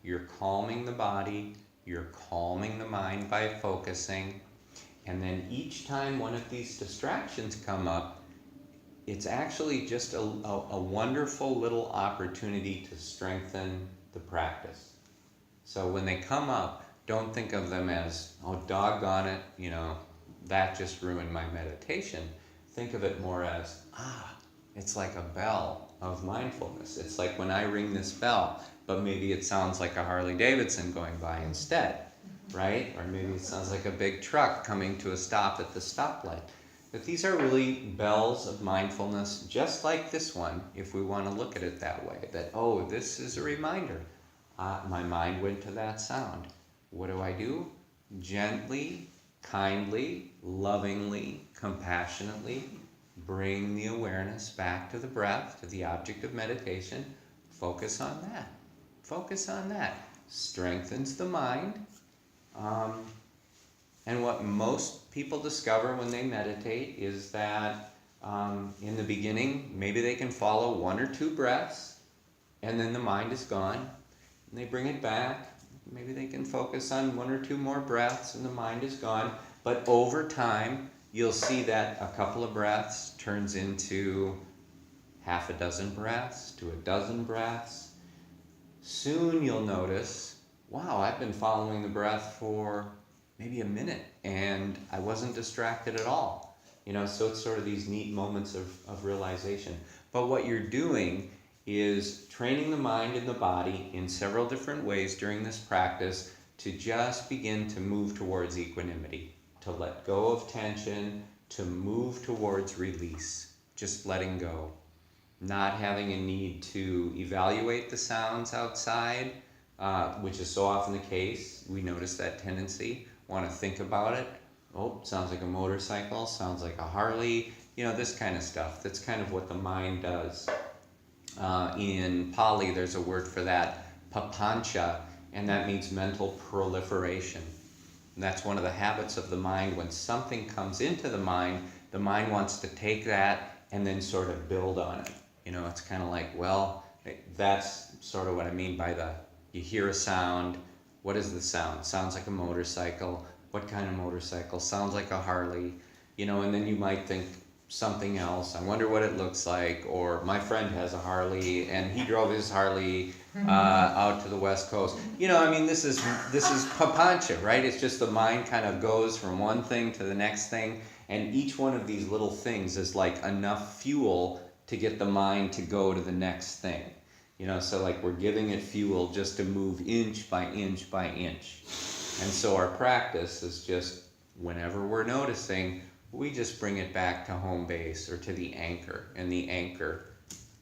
You're calming the body, you're calming the mind by focusing, and then each time one of these distractions come up, it's actually just a wonderful little opportunity to strengthen the practice. So when they come up, don't think of them as, oh, doggone it, that just ruined my meditation. Think of it more as, it's like a bell of mindfulness. It's like when I ring this bell, but maybe it sounds like a Harley Davidson going by instead, right? Or maybe it sounds like a big truck coming to a stop at the stoplight. But these are really bells of mindfulness, just like this one, if we want to look at it that way. That, oh, this is a reminder. My mind went to that sound. What do? Gently, kindly, lovingly, compassionately bring the awareness back to the breath, to the object of meditation. Focus on that. Focus on that. Strengthens the mind. And what most people discover when they meditate is that in the beginning, maybe they can follow 1 or 2 breaths, and then the mind is gone. And they bring it back. Maybe they can focus on 1 or 2 more breaths, and the mind is gone. But over time, you'll see that a couple of breaths turns into half a dozen breaths to a dozen breaths. Soon you'll notice, wow, I've been following the breath for maybe a minute and I wasn't distracted at all. So it's sort of these neat moments of realization. But what you're doing is training the mind and the body in several different ways during this practice to just begin to move towards equanimity, to let go of tension, to move towards release, just letting go, not having a need to evaluate the sounds outside, which is so often the case. We notice that tendency, want to think about it. Oh, sounds like a motorcycle, sounds like a Harley, this kind of stuff. That's kind of what the mind does. In Pali, there's a word for that, papancha, and that means mental proliferation. And that's one of the habits of the mind. When something comes into the mind wants to take that and then sort of build on it. It's kind of like, well, that's sort of what I mean by you hear a sound. What is the sound? Sounds like a motorcycle. What kind of motorcycle? Sounds like a Harley. And then you might think something else. I wonder what it looks like. Or my friend has a Harley and he drove his Harley out to the West Coast. This is papancha, right? It's just the mind kind of goes from one thing to the next thing, and each one of these little things is like enough fuel to get the mind to go to the next thing. So like we're giving it fuel just to move inch by inch by inch. And so our practice is just whenever we're noticing, we just bring it back to home base or to the anchor, and the anchor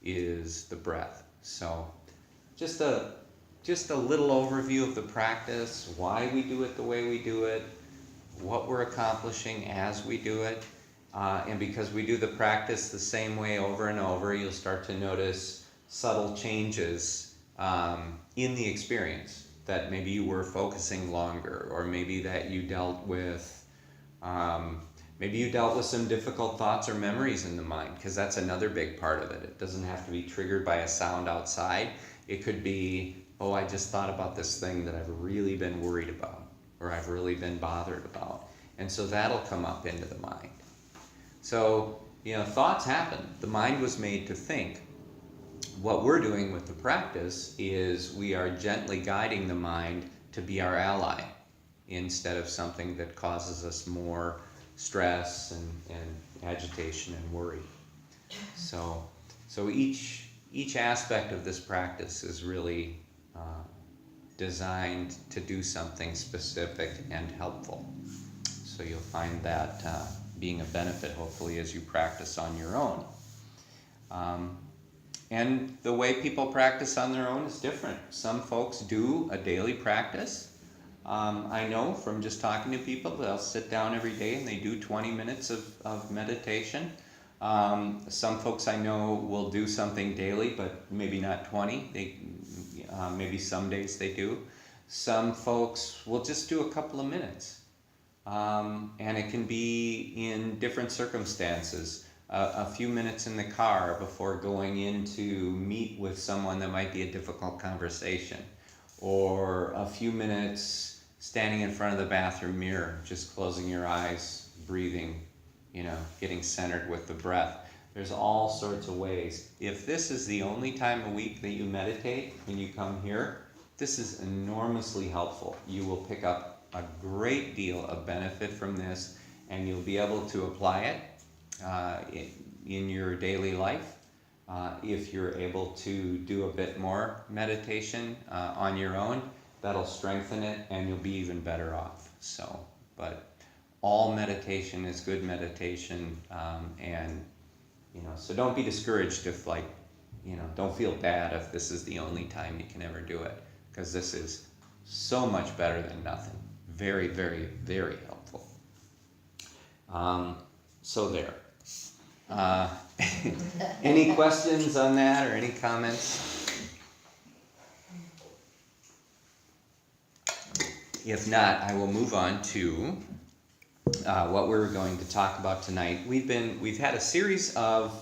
is the breath. So just a little overview of the practice, why we do it the way we do it, what we're accomplishing as we do it. And because we do the practice the same way over and over, you'll start to notice subtle changes in the experience, that maybe you were focusing longer, or maybe that you dealt with some difficult thoughts or memories in the mind, because that's another big part of it. It doesn't have to be triggered by a sound outside. It could be, oh, I just thought about this thing that I've really been worried about, or I've really been bothered about. And so that'll come up into the mind. So, thoughts happen. The mind was made to think. What we're doing with the practice is we are gently guiding the mind to be our ally, instead of something that causes us more stress and agitation and worry. So each aspect of this practice is really designed to do something specific and helpful. So you'll find that being a benefit, hopefully, as you practice on your own. And the way people practice on their own is different. Some folks do a daily practice. I know from just talking to people, they'll sit down every day and they do 20 minutes of meditation. Some folks I know will do something daily, but maybe not 20. Maybe some days they do. Some folks will just do a couple of minutes. And it can be in different circumstances. A few minutes in the car before going in to meet with someone that might be a difficult conversation. Or a few minutes standing in front of the bathroom mirror, just closing your eyes, breathing, getting centered with the breath. There's all sorts of ways. If this is the only time a week that you meditate when you come here, this is enormously helpful. You will pick up a great deal of benefit from this, and you'll be able to apply it in your daily life. If you're able to do a bit more meditation on your own, that'll strengthen it, and you'll be even better off. But all meditation is good meditation, and so don't be discouraged if don't feel bad if this is the only time you can ever do it, because this is so much better than nothing. Very, very, very helpful. So there. Any questions on that or any comments? If not, I will move on to what we're going to talk about tonight. We've had a series of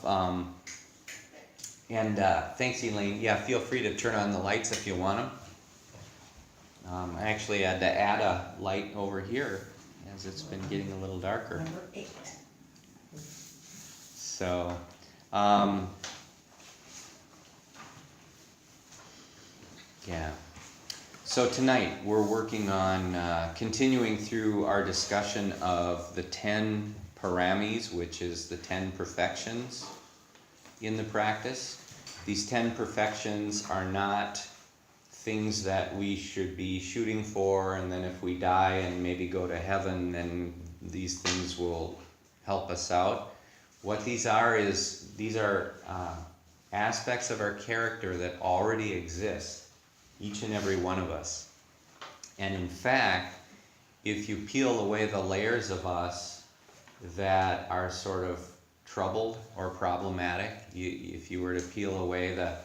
thanks, Elaine. Yeah, feel free to turn on the lights if you want them. I actually had to add a light over here as it's been getting a little darker. Number 8. So, yeah. So tonight we're working on continuing through our discussion of the 10 paramis, which is the 10 perfections in the practice. These 10 perfections are not things that we should be shooting for, and then if we die and maybe go to heaven, then these things will help us out. What these are is, these are aspects of our character that already exist, each and every one of us. And in fact, if you peel away the layers of us that are sort of troubled or problematic, if you were to peel away the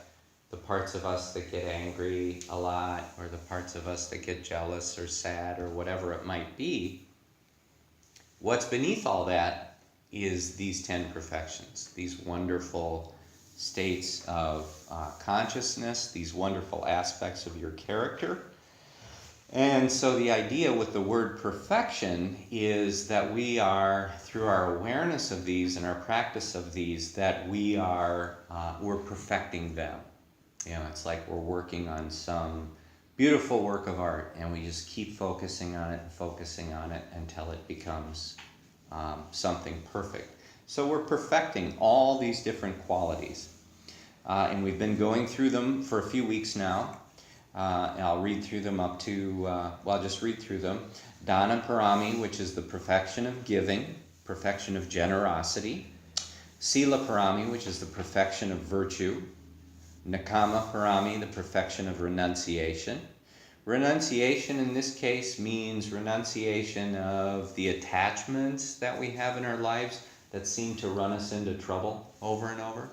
parts of us that get angry a lot, or the parts of us that get jealous or sad or whatever it might be, what's beneath all that is these 10 perfections, these wonderful states of consciousness, these wonderful aspects of your character. And so the idea with the word perfection is that we are, through our awareness of these and our practice of these, that we're perfecting them. You know, it's like we're working on some beautiful work of art, and we just keep focusing on it until it becomes something perfect. So we're perfecting all these different qualities. And we've been going through them for a few weeks now. And I'll read through them up to, I'll just read through them. Dana parami, which is the perfection of giving, perfection of generosity. Sila parami, which is the perfection of virtue. Nakama parami, the perfection of renunciation. Renunciation in this case means renunciation of the attachments that we have in our lives that seem to run us into trouble over and over.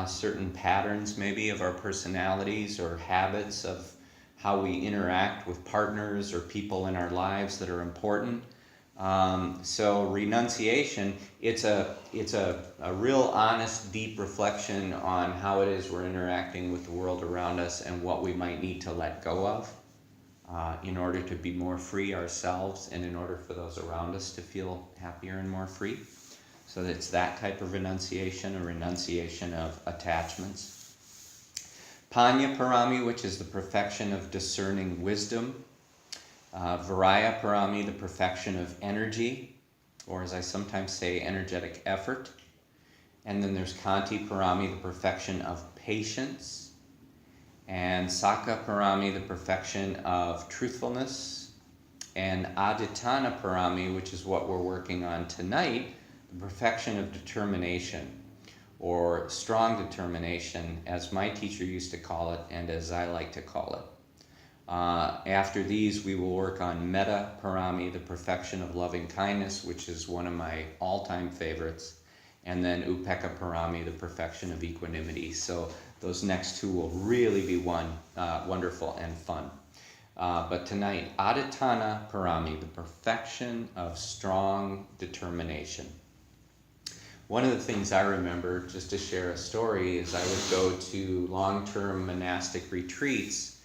Certain patterns maybe of our personalities or habits of how we interact with partners or people in our lives that are important. So renunciation, it's a real honest, deep reflection on how it is we're interacting with the world around us and what we might need to let go of in order to be more free ourselves and in order for those around us to feel happier and more free. So it's that type of renunciation, a renunciation of attachments. Panya parami, which is the perfection of discerning wisdom. Viraya parami, the perfection of energy, or as I sometimes say, energetic effort. And then there's Kanti parami, the perfection of patience. And Sakka parami, the perfection of truthfulness. And Adhitthana parami, which is what we're working on tonight, the perfection of determination, or strong determination, as my teacher used to call it, and as I like to call it. After these, we will work on Metta parami, the perfection of loving kindness, which is one of my all-time favorites, and then Upekkha parami, the perfection of equanimity. So those next two will really be wonderful and fun. But tonight, Adhitthana parami, the perfection of strong determination. One of the things I remember, just to share a story, is I would go to long-term monastic retreats,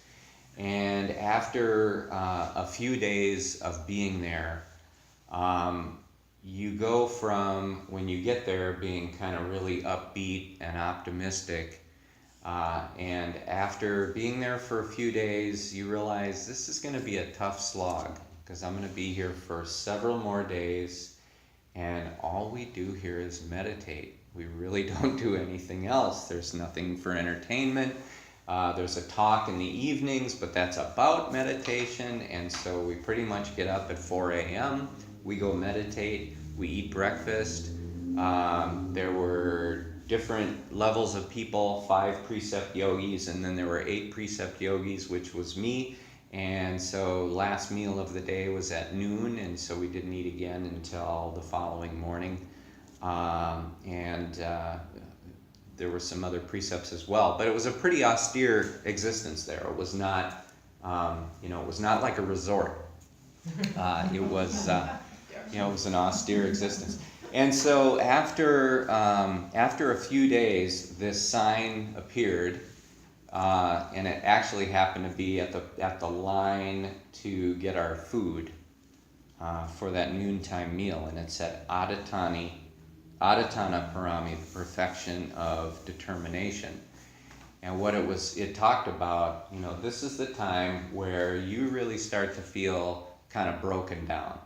and after a few days of being there, you go from, when you get there, being kind of really upbeat and optimistic, and after being there for a few days, you realize this is going to be a tough slog, because I'm going to be here for several more days, and all we do here is meditate. We really don't do anything else. There's nothing for entertainment. There's a talk in the evenings, but that's about meditation, and so we pretty much get up at 4 a.m., we go meditate, we eat breakfast. There were different levels of people, 5 precept yogis, and then there were 8 precept yogis, which was me. And so last meal of the day was at noon, and so we didn't eat again until the following morning. There were some other precepts as well, but it was a pretty austere existence there. It was not, it was not like a resort. It was an austere existence. And so after a few days, this sign appeared. And it actually happened to be at the line to get our food for that noontime meal, and it said Adhitthana parami, the perfection of determination. And what it talked about, this is the time where you really start to feel kind of broken down.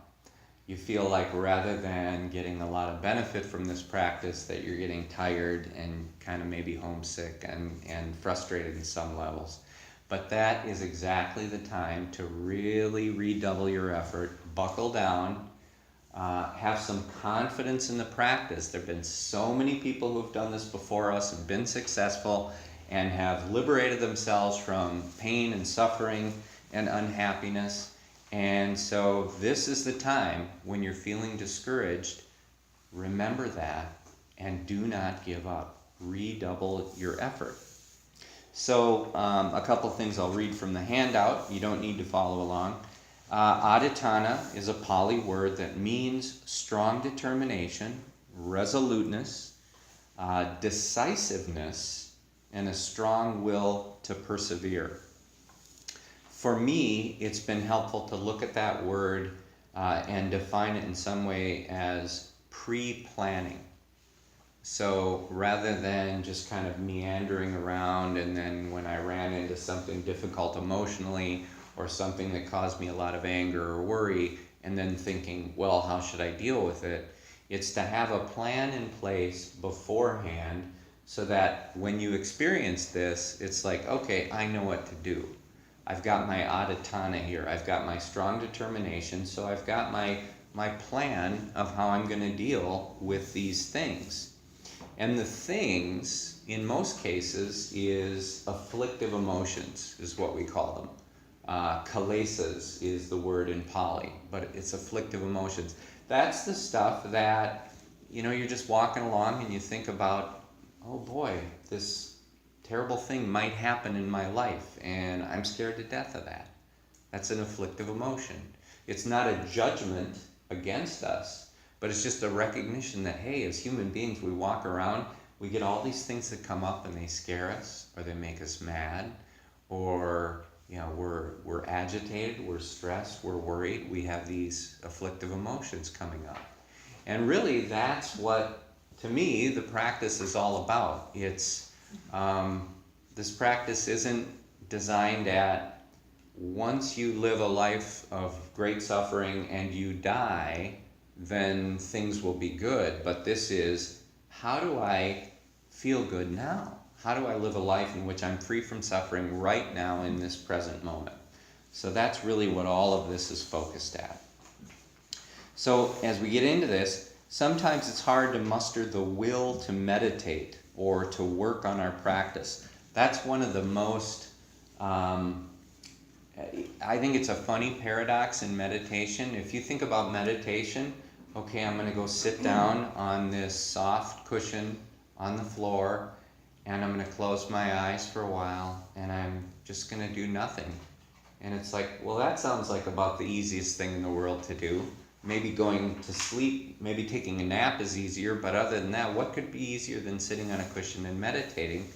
You feel like rather than getting a lot of benefit from this practice, that you're getting tired and kind of maybe homesick and frustrated in some levels. But that is exactly the time to really redouble your effort, buckle down, have some confidence in the practice. There have been so many people who have done this before us and been successful and have liberated themselves from pain and suffering and unhappiness. And so this is the time when you're feeling discouraged. Remember that and do not give up. Redouble your effort. So a couple things I'll read from the handout. You don't need to follow along. Adhitthana is a Pali word that means strong determination, resoluteness, decisiveness, and a strong will to persevere. For me, it's been helpful to look at that word and define it in some way as pre-planning. So rather than just kind of meandering around and then when I ran into something difficult emotionally or something that caused me a lot of anger or worry and then thinking, well, how should I deal with it? It's to have a plan in place beforehand so that when you experience this, it's like, okay, I know what to do. I've got my Adhitthana here. I've got my strong determination, so I've got my plan of how I'm going to deal with these things. And the things, in most cases, is afflictive emotions, is what we call them. Kilesas is the word in Pali, but it's afflictive emotions. That's the stuff that, you're just walking along and you think about, oh boy, this terrible thing might happen in my life, and I'm scared to death of that. That's an afflictive emotion. It's not a judgment against us, but it's just a recognition that, hey, as human beings, we walk around, we get all these things that come up and they scare us, or they make us mad, or we're agitated, we're stressed, we're worried. We have these afflictive emotions coming up. And really, that's what, to me, the practice is all about. It's this practice isn't designed at once you live a life of great suffering and you die, then things will be good. But this is, how do I feel good now? How do I live a life in which I'm free from suffering right now in this present moment? So that's really what all of this is focused at. So as we get into this, sometimes it's hard to muster the will to meditate or to work on our practice. That's one of the most, I think it's a funny paradox in meditation. If you think about meditation, okay, I'm going to go sit down on this soft cushion on the floor, and I'm going to close my eyes for a while, and I'm just going to do nothing. And it's like, well, that sounds like about the easiest thing in the world to do. Maybe going to sleep, maybe taking a nap is easier, but other than that, what could be easier than sitting on a cushion and meditating?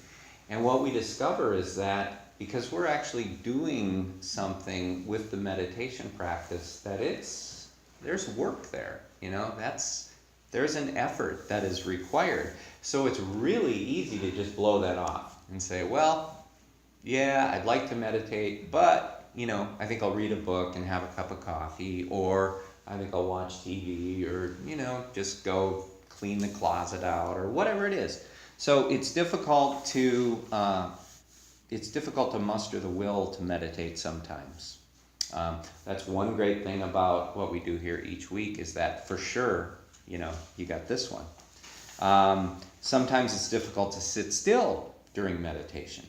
And what we discover is that because we're actually doing something with the meditation practice, that there's work there. There's an effort that is required. So it's really easy to just blow that off and say, well, yeah, I'd like to meditate, but, I think I'll read a book and have a cup of coffee, or I think I'll watch TV, or, just go clean the closet out, or whatever it is. So it's difficult to muster the will to meditate sometimes. That's one great thing about what we do here each week, is that for sure, you got this one. Sometimes it's difficult to sit still during meditation.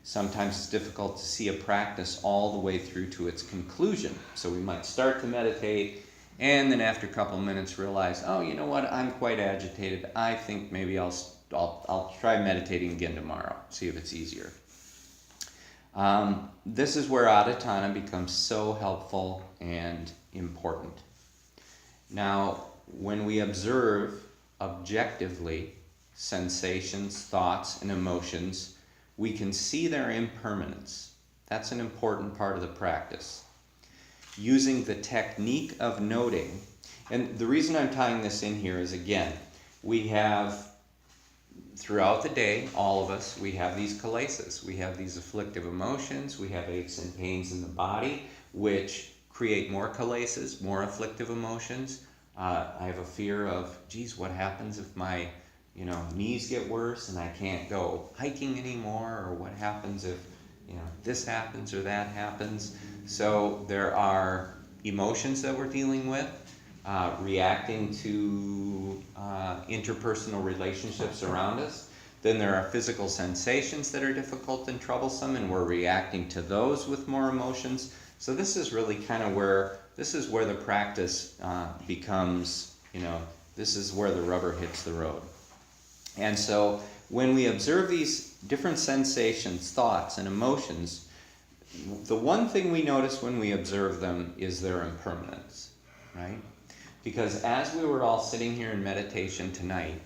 Sometimes it's difficult to see a practice all the way through to its conclusion. So we might start to meditate, and then after a couple of minutes realize, oh, you know what, I'm quite agitated. I think maybe I'll try meditating again tomorrow, see if it's easier. This is where Adhitthana becomes so helpful and important. Now, when we observe objectively sensations, thoughts, and emotions, we can see their impermanence. That's an important part of the practice. Using the technique of noting, and the reason I'm tying this in here is, again, we have, throughout the day, all of us, we have these kilesas. We have these afflictive emotions. We have aches and pains in the body, which create more kilesas, more afflictive emotions. I have a fear of, geez, what happens if my knees get worse and I can't go hiking anymore, or what happens if this happens or that happens. So there are emotions that we're dealing with, reacting to interpersonal relationships around us. Then there are physical sensations that are difficult and troublesome, and we're reacting to those with more emotions. So this is really kind of where the practice becomes, this is where the rubber hits the road. And so when we observe these different sensations, thoughts, and emotions, the one thing we notice when we observe them is their impermanence, right? Because as we were all sitting here in meditation tonight,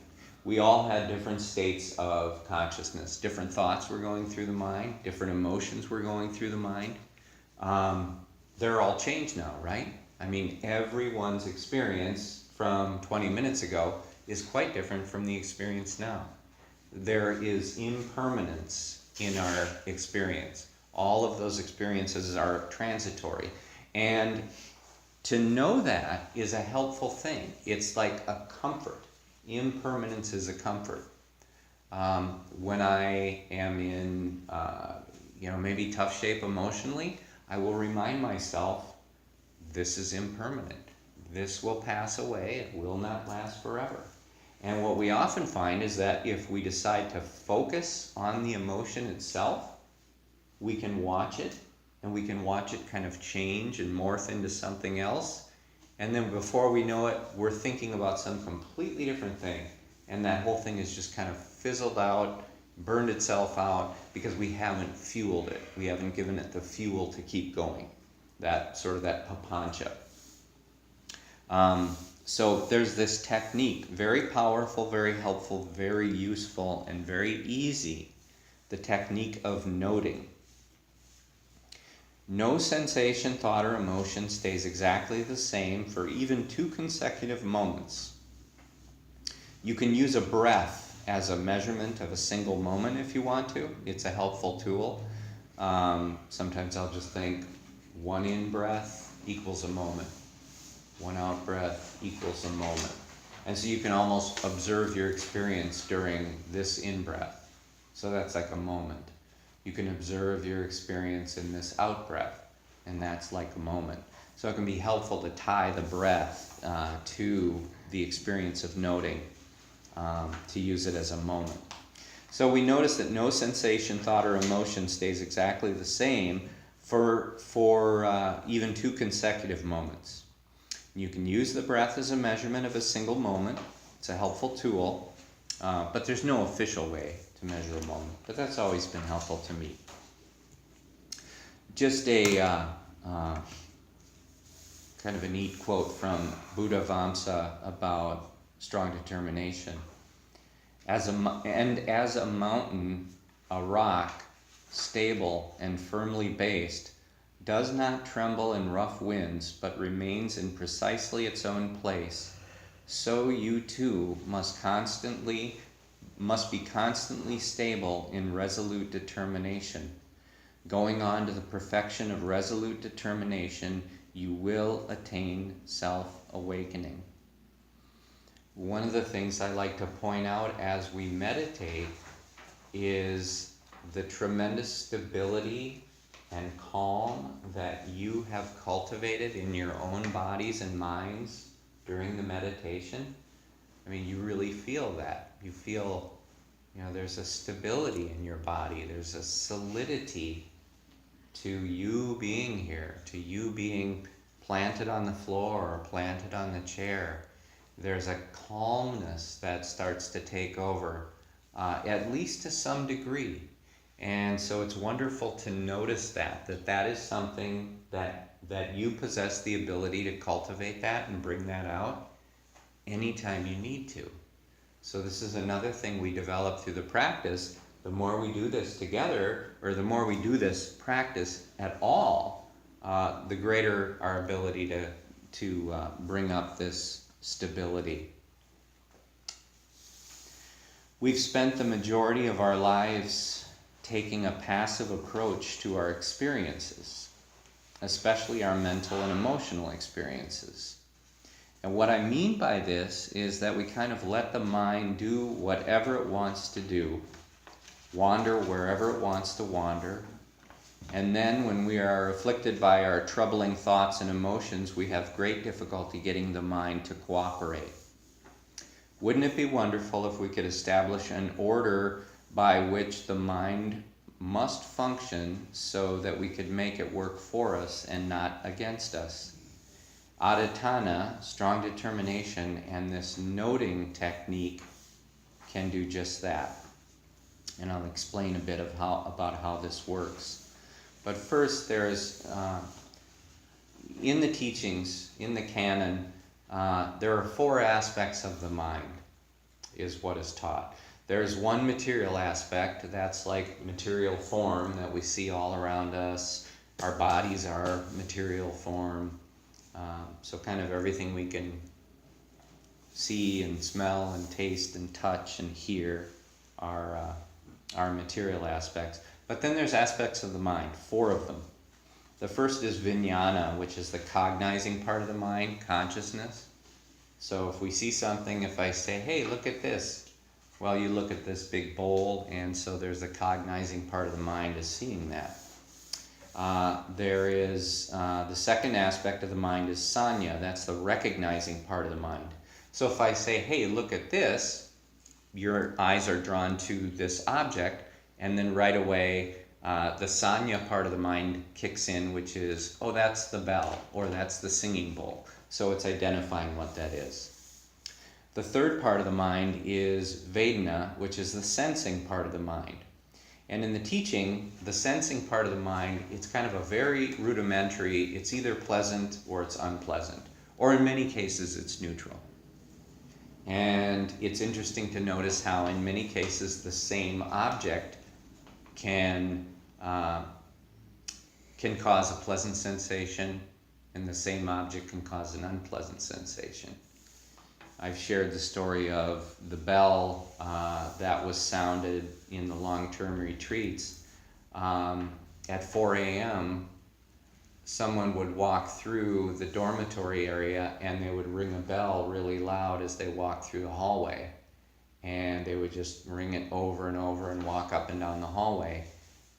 we all had different states of consciousness. Different thoughts were going through the mind, different emotions were going through the mind. They're all changed now, right? I mean, everyone's experience from 20 minutes ago is quite different from the experience now. There is impermanence in our experience. All of those experiences are transitory. And to know that is a helpful thing. It's like a comfort. Impermanence is a comfort. When I am in, maybe tough shape emotionally, I will remind myself, this is impermanent. This will pass away. It will not last forever. And what we often find is that if we decide to focus on the emotion itself, we can watch it, and we can watch it kind of change and morph into something else. And then before we know it, we're thinking about some completely different thing. And that whole thing is just kind of fizzled out, burned itself out, because we haven't fueled it. We haven't given it the fuel to keep going. That papancha. So there's this technique, very powerful, very helpful, very useful, and very easy. The technique of noting. No sensation, thought, or emotion stays exactly the same for even 2 consecutive moments. You can use a breath as a measurement of a single moment if you want to. It's a helpful tool. Sometimes I'll just think 1 in breath equals a moment. 1 out breath equals a moment. And so you can almost observe your experience during this in breath. So that's like a moment. You can observe your experience in this out breath, and that's like a moment. So it can be helpful to tie the breath to the experience of noting, to use it as a moment. So we notice that no sensation, thought, or emotion stays exactly the same for even 2 consecutive moments. You can use the breath as a measurement of a single moment. It's a helpful tool, but there's no official way to measure a moment. But that's always been helpful to me. Just a kind of a neat quote from Buddha Vamsa about strong determination. As a mountain, a rock, stable and firmly based, does not tremble in rough winds, but remains in precisely its own place, so you too must be constantly stable in resolute determination. Going on to the perfection of resolute determination, you will attain self-awakening. One of the things I like to point out as we meditate is the tremendous stability and calm that you have cultivated in your own bodies and minds during the meditation. I mean, you really feel that. You feel, there's a stability in your body. There's a solidity to you being here, to you being planted on the floor or planted on the chair. There's a calmness that starts to take over, at least to some degree. And so it's wonderful to notice that is something that you possess the ability to cultivate that and bring that out anytime you need to. So this is another thing we develop through the practice. The more we do this together, or the more we do this practice at all, the greater our ability to bring up this stability. We've spent the majority of our lives taking a passive approach to our experiences, especially our mental and emotional experiences. And what I mean by this is that we kind of let the mind do whatever it wants to do, wander wherever it wants to wander, and then when we are afflicted by our troubling thoughts and emotions, we have great difficulty getting the mind to cooperate. Wouldn't it be wonderful if we could establish an order by which the mind must function so that we could make it work for us and not against us? Adhitthana, strong determination, and this noting technique can do just that. And I'll explain a bit about how this works. But first, there's, in the teachings, in the canon, there are 4 aspects of the mind, is what is taught. There's one material aspect, that's like material form that we see all around us. Our bodies are material form. So kind of everything we can see and smell and taste and touch and hear are material aspects. But then there's aspects of the mind, 4 of them. The first is vijnana, which is the cognizing part of the mind, consciousness. So if we see something, if I say, hey, look at this, well, you look at this big bowl, and so there's the cognizing part of the mind is seeing that. There is the second aspect of the mind is sanya, that's the recognizing part of the mind. So if I say, hey, look at this, your eyes are drawn to this object, and then right away the sanya part of the mind kicks in, which is, oh, that's the bell, or that's the singing bowl. So it's identifying what that is. The third part of the mind is vedana, which is the sensing part of the mind. And in the teaching, the sensing part of the mind, it's kind of a very rudimentary, it's either pleasant or it's unpleasant. Or in many cases, it's neutral. And it's interesting to notice how in many cases the same object can cause a pleasant sensation, and the same object can cause an unpleasant sensation. I've shared the story of the bell that was sounded in the long-term retreats. At 4 a.m., someone would walk through the dormitory area and they would ring a bell really loud as they walked through the hallway. And they would just ring it over and over and walk up and down the hallway.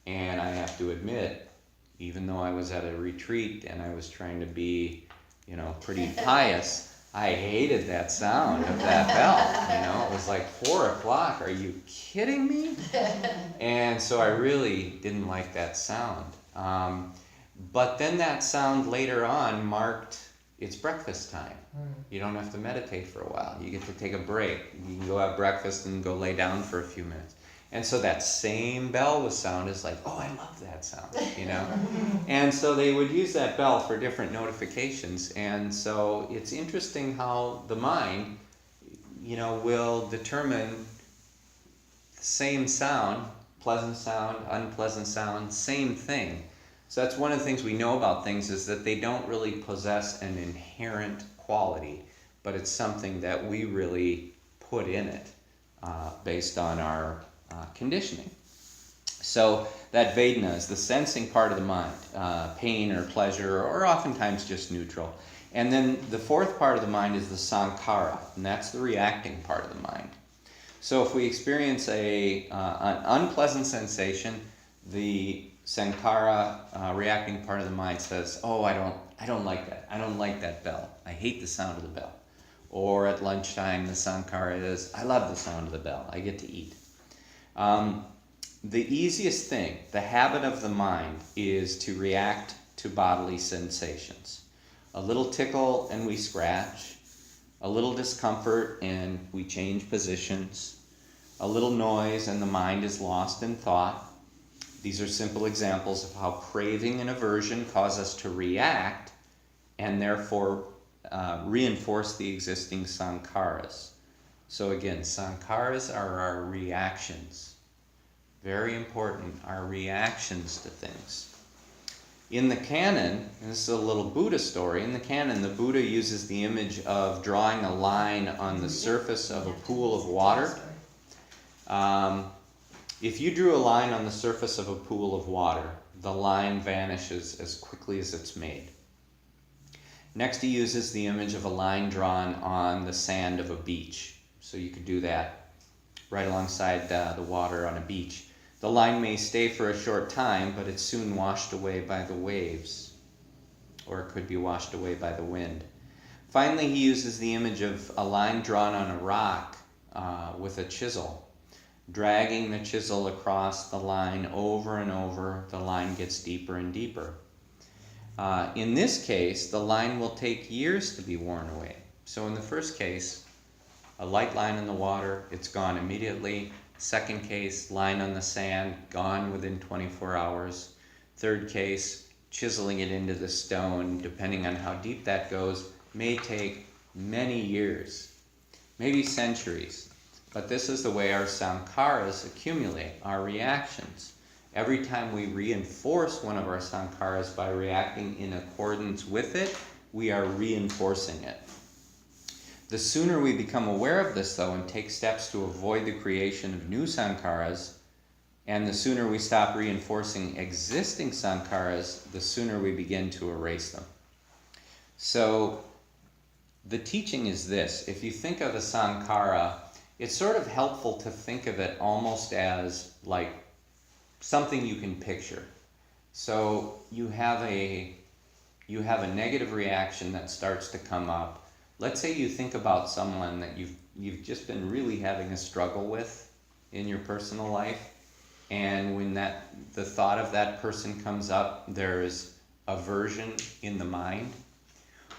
And I have to admit, even though I was at a retreat and I was trying to be, pretty pious, I hated that sound of that bell. It was like 4 o'clock. Are you kidding me? And so I really didn't like that sound. But then that sound later on marked it's breakfast time. You don't have to meditate for a while. You get to take a break. You can go have breakfast and go lay down for a few minutes. And so that same bell was sound is like, oh, I love that sound, And so they would use that bell for different notifications. And so it's interesting how the mind, will determine the same sound, pleasant sound, unpleasant sound, same thing. So that's one of the things we know about things is that they don't really possess an inherent quality, but it's something that we really put in it based on our conditioning. So that vedana is the sensing part of the mind, pain or pleasure, or oftentimes just neutral. And then the fourth part of the mind is the sankhara, and that's the reacting part of the mind. So if we experience an unpleasant sensation, the sankhara, reacting part of the mind says, oh, I don't like that. I don't like that bell. I hate the sound of the bell. Or at lunchtime, the sankhara is, I love the sound of the bell. I get to eat. The easiest thing, the habit of the mind, is to react to bodily sensations. A little tickle and we scratch. A little discomfort and we change positions. A little noise and the mind is lost in thought. These are simple examples of how craving and aversion cause us to react and therefore reinforce the existing sankharas. So again, sankharas are our reactions. Very important, our reactions to things. In the canon, and this is a little Buddha story, in the canon the Buddha uses the image of drawing a line on the surface of a pool of water. If you drew a line on the surface of a pool of water, the line vanishes as quickly as it's made. Next, he uses the image of a line drawn on the sand of a beach. So you could do that right alongside the water on a beach. The line may stay for a short time, but it's soon washed away by the waves, or it could be washed away by the wind. Finally, he uses the image of a line drawn on a rock with a chisel. Dragging the chisel across the line over and over, the line gets deeper and deeper. In this case, the line will take years to be worn away. So in the first case, a light line in the water, it's gone immediately. Second case, line on the sand, gone within 24 hours. Third case, chiseling it into the stone, depending on how deep that goes, may take many years, maybe centuries. But this is the way our sankharas accumulate, our reactions. Every time we reinforce one of our sankharas by reacting in accordance with it, we are reinforcing it. The sooner we become aware of this, though, and take steps to avoid the creation of new sankharas, and the sooner we stop reinforcing existing sankharas, the sooner we begin to erase them. So the teaching is this. If you think of a sankhara, it's sort of helpful to think of it almost as like something you can picture. So you have a negative reaction that starts to come up. Let's say you think about someone that you've just been really having a struggle with in your personal life, and when the thought of that person comes up, there's aversion in the mind.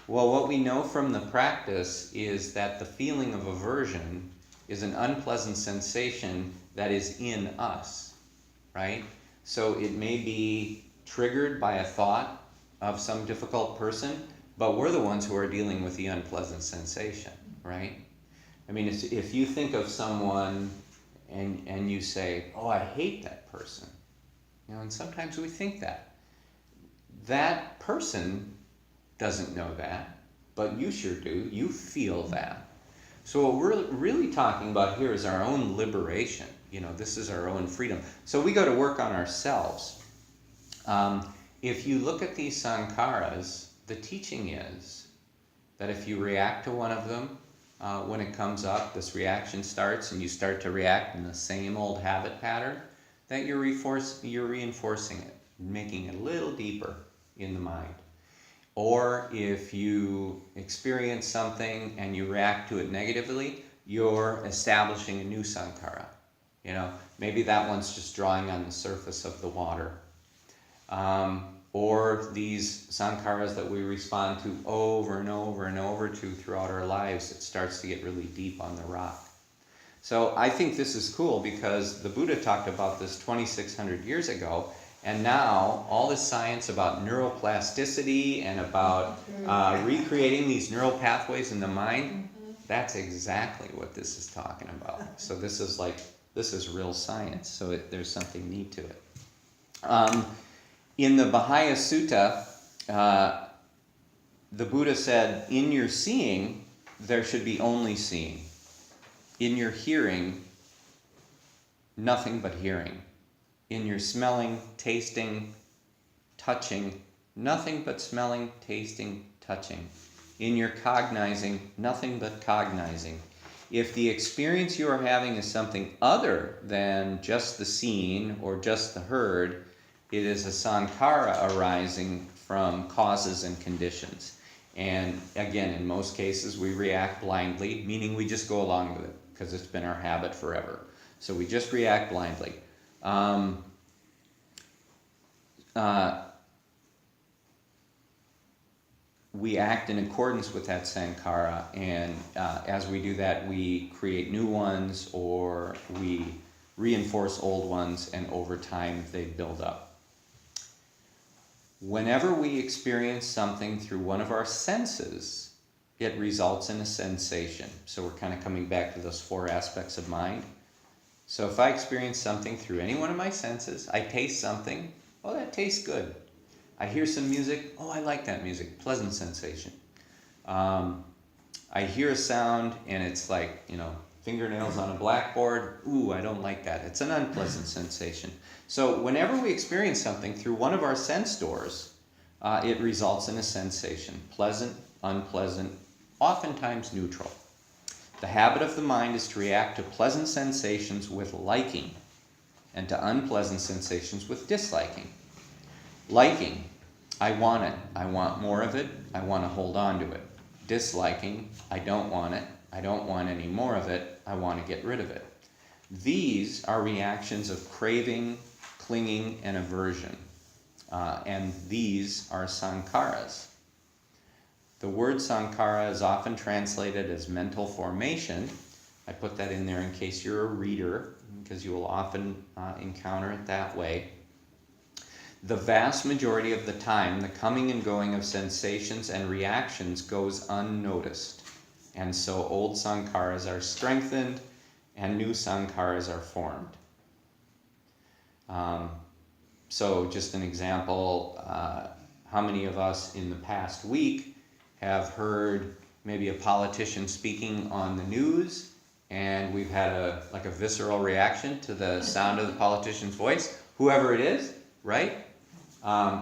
Well, what we know from the practice is that the feeling of aversion is an unpleasant sensation that is in us, right? So it may be triggered by a thought of some difficult person, but we're the ones who are dealing with the unpleasant sensation, right? I mean, if you think of someone and you say, oh, I hate that person, and sometimes we think that. That person doesn't know that, but you sure do. You feel that. So what we're really talking about here is our own liberation. This is our own freedom. So we go to work on ourselves. If you look at these sankharas, the teaching is that if you react to one of them, when it comes up, this reaction starts, and you start to react in the same old habit pattern, that you're reinforcing it, making it a little deeper in the mind. Or if you experience something and you react to it negatively, you're establishing a new sankhara. Maybe that one's just drawing on the surface of the water. Or these sankharas that we respond to over and over and over to throughout our lives, it starts to get really deep on the rock. So I think this is cool because the Buddha talked about this 2,600 years ago, and now all this science about neuroplasticity and about recreating these neural pathways in the mind, that's exactly what this is talking about. So this is real science, so there's something neat to it. In the Bahaya Sutta, the Buddha said, in your seeing, there should be only seeing. In your hearing, nothing but hearing. In your smelling, tasting, touching, nothing but smelling, tasting, touching. In your cognizing, nothing but cognizing. If the experience you are having is something other than just the seen or just the heard, it is a sankhara arising from causes and conditions. And again, in most cases, we react blindly, meaning we just go along with it because it's been our habit forever. So we just react blindly. We act in accordance with that sankhara, and as we do that, we create new ones or we reinforce old ones, and over time they build up. Whenever we experience something through one of our senses, it results in a sensation. So we're kind of coming back to those four aspects of mind. So if I experience something through any one of my senses, I taste something, oh, that tastes good. I hear some music, oh, I like that music, pleasant sensation. I hear a sound and it's like, fingernails on a blackboard. Ooh, I don't like that. It's an unpleasant sensation. So whenever we experience something through one of our sense doors, it results in a sensation. Pleasant, unpleasant, oftentimes neutral. The habit of the mind is to react to pleasant sensations with liking and to unpleasant sensations with disliking. Liking, I want it. I want more of it. I want to hold on to it. Disliking, I don't want it. I don't want any more of it. I want to get rid of it. These are reactions of craving, clinging, and aversion. And these are sankharas. The word sankhara is often translated as mental formation. I put that in there in case you're a reader, because you will often encounter it that way. The vast majority of the time, the coming and going of sensations and reactions goes unnoticed. And so old sankharas are strengthened and new sankharas are formed. So just an example, how many of us in the past week have heard maybe a politician speaking on the news and we've had a visceral reaction to the sound of the politician's voice, whoever it is, right?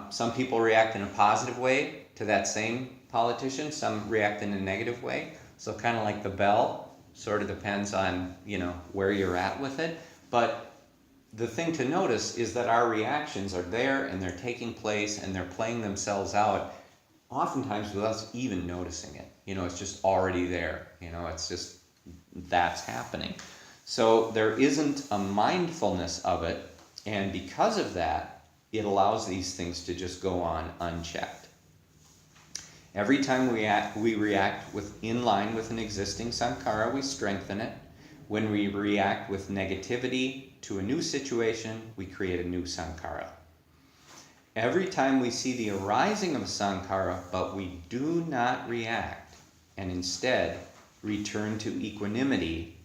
Some people react in a positive way to that same politician, some react in a negative way. So kind of like the bell, sort of depends on, where you're at with it. But the thing to notice is that our reactions are there and they're taking place and they're playing themselves out oftentimes without us even noticing it. It's just already there. It's just, that's happening. So there isn't a mindfulness of it, and because of that, it allows these things to just go on unchecked. Every time we react in line with an existing sankhara, we strengthen it. When we react with negativity to a new situation, we create a new sankhara. Every time we see the arising of a sankhara, but we do not react, and instead return to equanimity,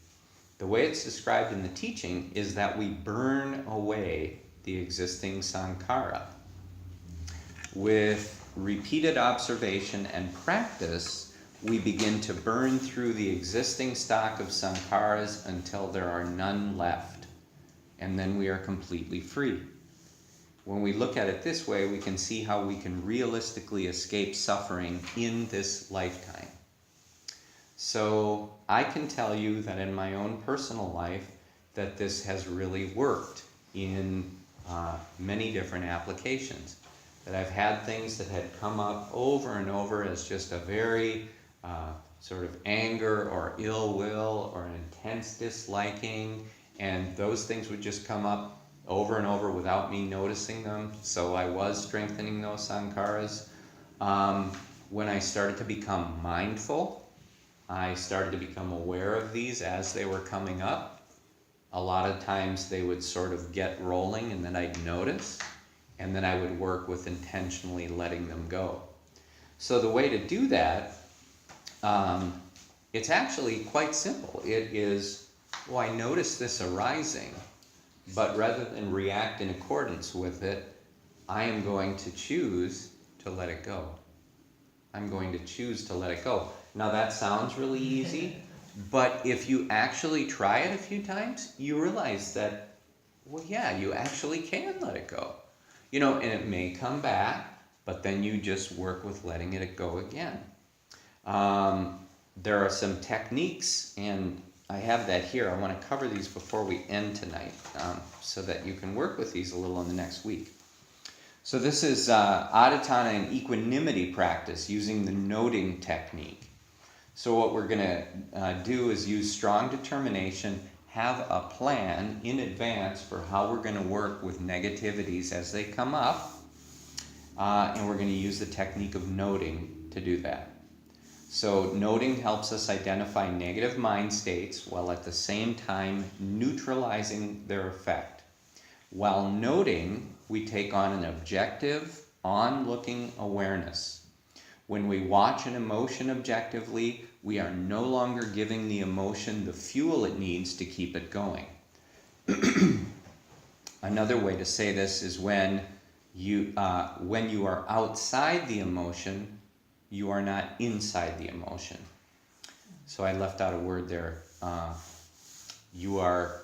the way it's described in the teaching is that we burn away the existing sankhara. With repeated observation and practice, we begin to burn through the existing stock of sankharas until there are none left, and then we are completely free. When we look at it this way, we can see how we can realistically escape suffering in this lifetime. So I can tell you that in my own personal life, that this has really worked in many different applications. That I've had things that had come up over and over as just a very sort of anger or ill will or an intense disliking, and those things would just come up over and over without me noticing them. So I was strengthening those sankharas. When I started to become mindful, I started to become aware of these as they were coming up. A lot of times they would sort of get rolling and then I'd notice, and then I would work with intentionally letting them go. So the way to do that, it's actually quite simple. It is, I notice this arising, but rather than react in accordance with it, I am going to choose to let it go. I'm going to choose to let it go. Now that sounds really easy, but if you actually try it a few times, you realize that, you actually can let it go. And it may come back, but then you just work with letting it go again. There are some techniques, and I have that here. I want to cover these before we end tonight, so that you can work with these a little in the next week. So this is Adhitthana and equanimity practice using the noting technique. So what we're going to do is use strong determination, have a plan in advance for how we're going to work with negativities as they come up, and we're going to use the technique of noting to do that. So noting helps us identify negative mind states while at the same time neutralizing their effect. While noting, we take on an objective, on-looking awareness. When we watch an emotion objectively, we are no longer giving the emotion the fuel it needs to keep it going. Another way to say this is when you are outside the emotion, you are not inside the emotion. So I left out a word there. you are,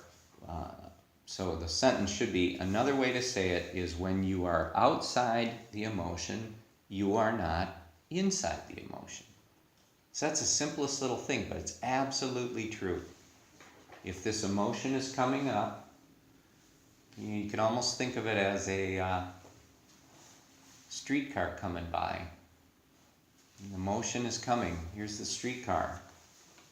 so the sentence should be, another way to say it is when you are outside the emotion, you are not inside the emotion. So that's the simplest little thing, but it's absolutely true. If this emotion is coming up, you can almost think of it as a streetcar coming by. The emotion is coming. Here's the streetcar.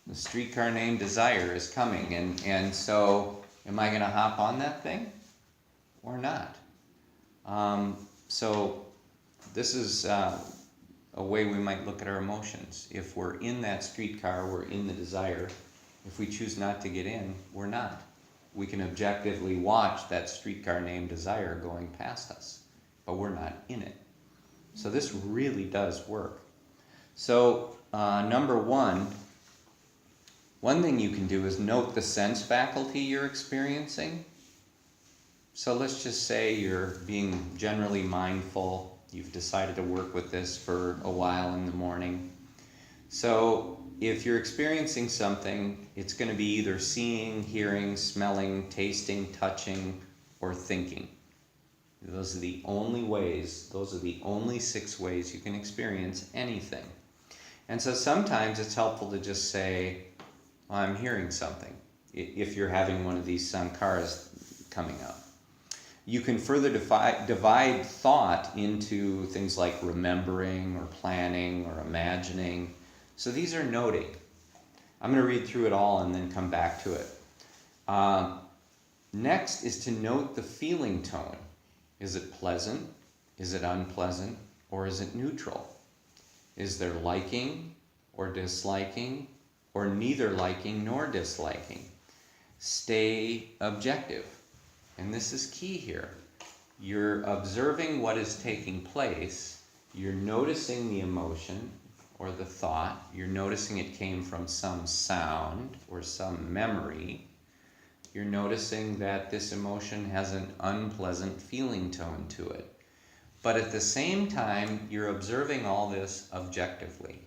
The streetcar named desire is coming. And so, am I going to hop on that thing or not? So, this is a way we might look at our emotions. If we're in that streetcar, we're in the desire. If we choose not to get in, we're not. We can objectively watch that streetcar named desire going past us, but we're not in it. So this really does work. So number one thing you can do is note the sense faculty you're experiencing. So let's just say you're being generally mindful. You've decided to work with this for a while in the morning. So if you're experiencing something, it's going to be either seeing, hearing, smelling, tasting, touching, or thinking. Those are the only ways, those are the only 6 ways you can experience anything. And so sometimes it's helpful to just say, I'm hearing something, if you're having one of these sankharas coming up. You can further divide thought into things like remembering or planning or imagining. So these are noting. I'm going to read through it all and then come back to it. Next is to note the feeling tone. Is it pleasant? Is it unpleasant? Or is it neutral? Is there liking or disliking, or neither liking nor disliking? Stay objective. And this is key here. You're observing what is taking place. You're noticing the emotion or the thought. You're noticing it came from some sound or some memory. You're noticing that this emotion has an unpleasant feeling tone to it. But at the same time, you're observing all this objectively.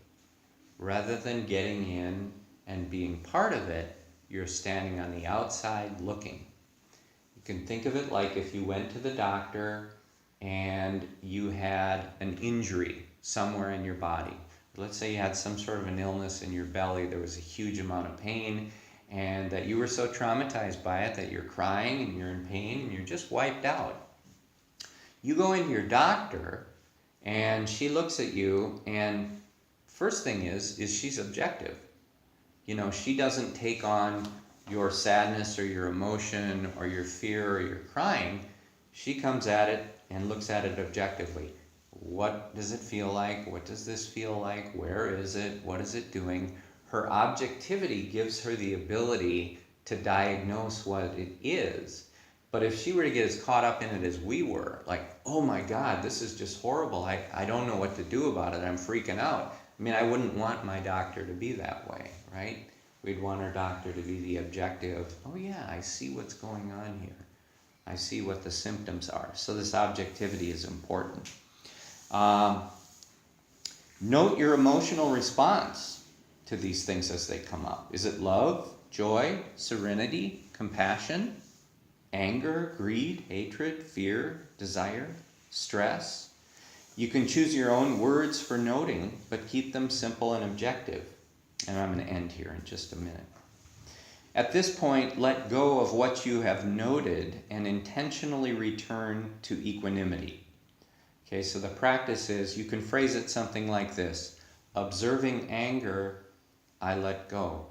Rather than getting in and being part of it, you're standing on the outside looking. You can think of it like if you went to the doctor and you had an injury somewhere in your body. Let's say you had some sort of an illness in your belly, there was a huge amount of pain, and that you were so traumatized by it that you're crying and you're in pain and you're just wiped out. You go into your doctor and she looks at you, and first thing is she's objective. You know, she doesn't take on your sadness or your emotion or your fear or your crying. She comes at it and looks at it objectively. What does it feel like? What does this feel like? Where is it? What is it doing? Her objectivity gives her the ability to diagnose what it is. But if she were to get as caught up in it as we were, like, oh my God, this is just horrible. I don't know what to do about it. I'm freaking out. I mean, I wouldn't want my doctor to be that way, right? We'd want our doctor to be the objective. Oh yeah, I see what's going on here. I see what the symptoms are. So this objectivity is important. Note your emotional response to these things as they come up. Is it love, joy, serenity, compassion, anger, greed, hatred, fear, desire, stress? You can choose your own words for noting, but keep them simple and objective. And I'm going to end here in just a minute. At this point, let go of what you have noted and intentionally return to equanimity. Okay, so the practice is, you can phrase it something like this. Observing anger, I let go.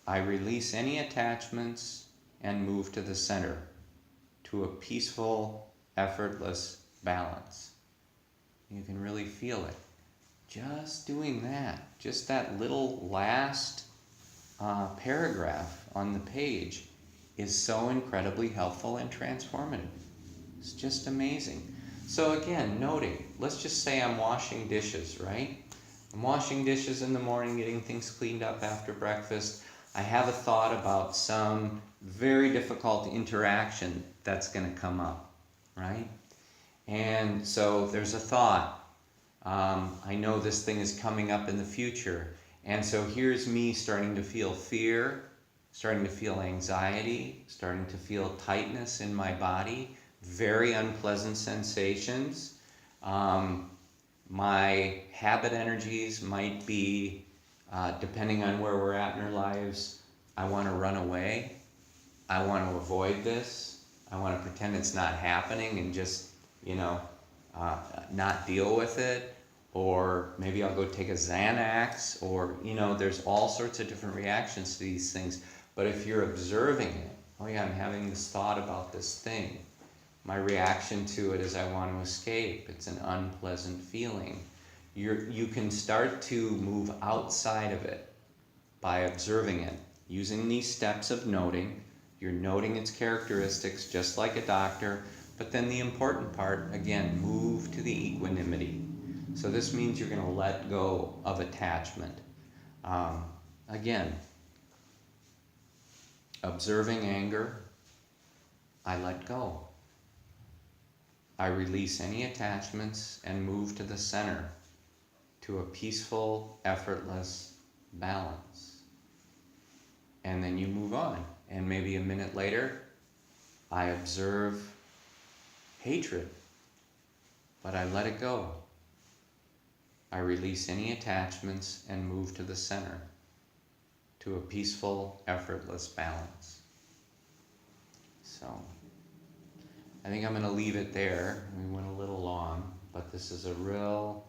I release any attachments and move to the center, to a peaceful, effortless balance. You can really feel it. Just doing that, just that little last paragraph on the page is so incredibly helpful and transformative. It's just amazing. So again, noting, let's just say I'm washing dishes, right? I'm washing dishes in the morning, getting things cleaned up after breakfast. I have a thought about some very difficult interaction that's going to come up, right? And so there's a thought. I know this thing is coming up in the future. And so here's me starting to feel fear starting to feel anxiety, starting to feel tightness in my body, very unpleasant sensations. My habit energies might be, depending on where we're at in our lives, I want to run away. I want to avoid this. I want to pretend it's not happening and just, not deal with it. Or maybe I'll go take a Xanax, or, there's all sorts of different reactions to these things. But if you're observing it, oh yeah, I'm having this thought about this thing. My reaction to it is I want to escape. It's an unpleasant feeling. You can start to move outside of it by observing it, using these steps of noting. You're noting its characteristics just like a doctor, but then the important part, again, move to the equanimity. So this means you're going to let go of attachment. Again, observing anger, I let go. I release any attachments and move to the center, to a peaceful, effortless balance. And then you move on. And maybe a minute later, I observe hatred, but I let it go. I release any attachments and move to the center, to a peaceful, effortless balance. So, I think I'm going to leave it there. We went a little long, but this is a real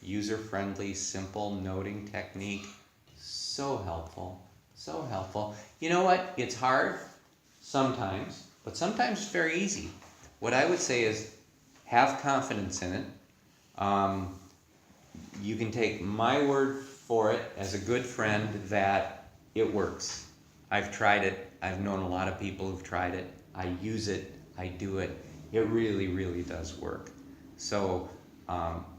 user-friendly, simple noting technique. So helpful. So helpful. You know what? It's hard sometimes, but sometimes it's very easy. What I would say is have confidence in it. You can take my word for it as a good friend that it works. I've tried it. I've known a lot of people who've tried it. I use it. I do it. It really, really does work. So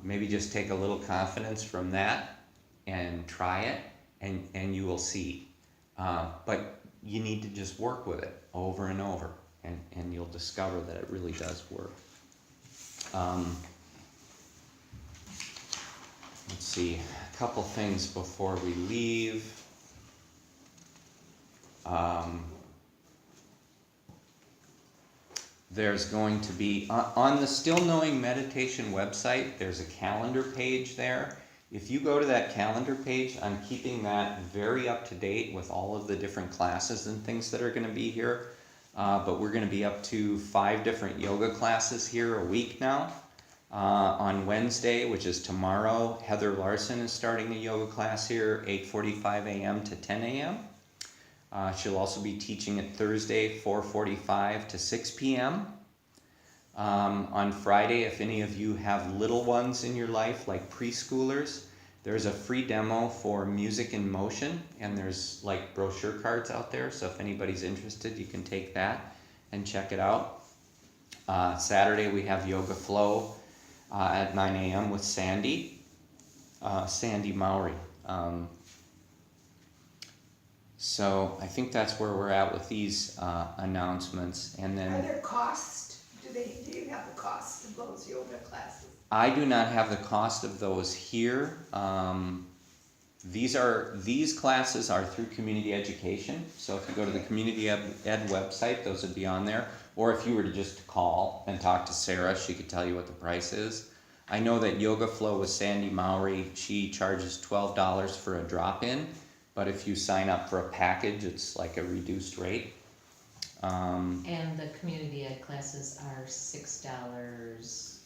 maybe just take a little confidence from that and try it, and you will see. But you need to just work with it over and over, and you'll discover that it really does work. Let's see, a couple things before we leave. There's going to be, on the Still Knowing Meditation website, there's a calendar page there. If you go to that calendar page, I'm keeping that very up to date with all of the different classes and things that are going to be here. But we're going to be up to 5 different yoga classes here a week now. On Wednesday, which is tomorrow, Heather Larson is starting a yoga class here, 8:45 a.m. to 10 a.m. She'll also be teaching it Thursday, 4:45 to 6 p.m. On Friday, if any of you have little ones in your life, like preschoolers, there's a free demo for Music in Motion, and there's like brochure cards out there, so if anybody's interested, you can take that and check it out. Saturday, we have Yoga Flow at 9 a.m. with Sandy Mowry. So I think that's where we're at with these announcements. And then Are there costs? Do you have the cost of those yoga classes? I do not have the cost of those here. These classes are through community education. So if you go to the community ed website, those would be on there. Or if you were to just call and talk to Sarah, she could tell you what the price is. I know that Yoga Flow with Sandy Mowry, she charges $12 for a drop-in. But if you sign up for a package, it's like a reduced rate. And the community ed classes are $6.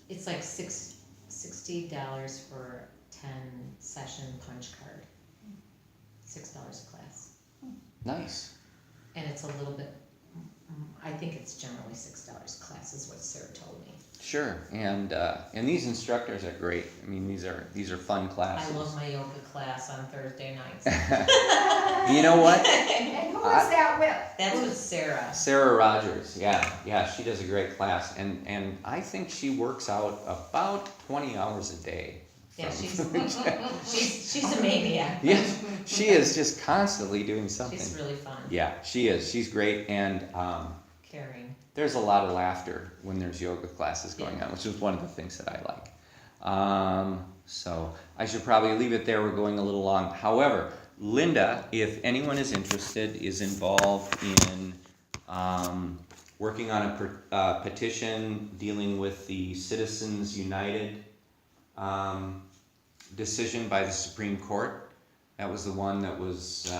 It's like $60 for 10-session punch card. $6 a class. Nice. And it's a little bit, I think it's generally $6 a class is what Sarah told me. Sure, and these instructors are great. I mean, these are fun classes. I love my yoga class on Thursday nights. You know what? And who is that with? That's with Sarah. Sarah Rogers, yeah, she does a great class, and I think she works out about 20 hours a day. Yeah, she's a maniac. Yes, she is just constantly doing something. She's really fun. Yeah, she is. She's great, and Caring. there's a lot of laughter when there's yoga classes going on, which is one of the things that I like. So I should probably leave it there. We're going a little long. However, Linda, if anyone is interested, is involved in working on a petition dealing with the Citizens United decision by the Supreme Court. That was the one that was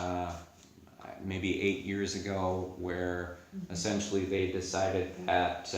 maybe 8 years ago, where essentially they decided that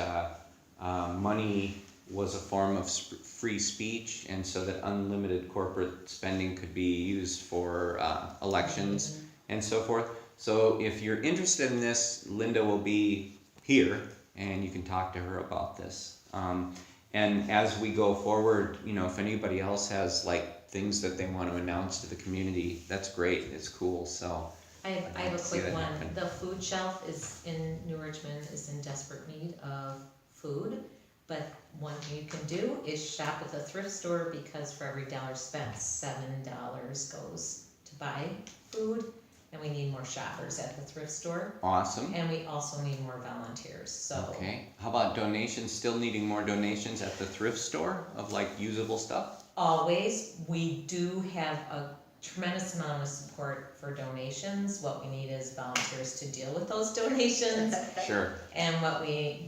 money was a form of free speech, and so that unlimited corporate spending could be used for elections and so forth. So if you're interested in this, Linda will be here, and you can talk to her about this. And as we go forward, you know, if anybody else has like things that they want to announce to the community, that's great. It's cool. So I have I'd like a to see quick that one. happen. The food shelf is in New Richmond is in desperate need of food. But one thing you can do is shop at the thrift store, because for every dollar spent, $7 goes to buy food. And we need more shoppers at the thrift store. Awesome. And we also need more volunteers, so. Okay. How about donations? Still needing more donations at the thrift store of like usable stuff? Always, we do have a tremendous amount of support for donations. What we need is volunteers to deal with those donations. Sure. And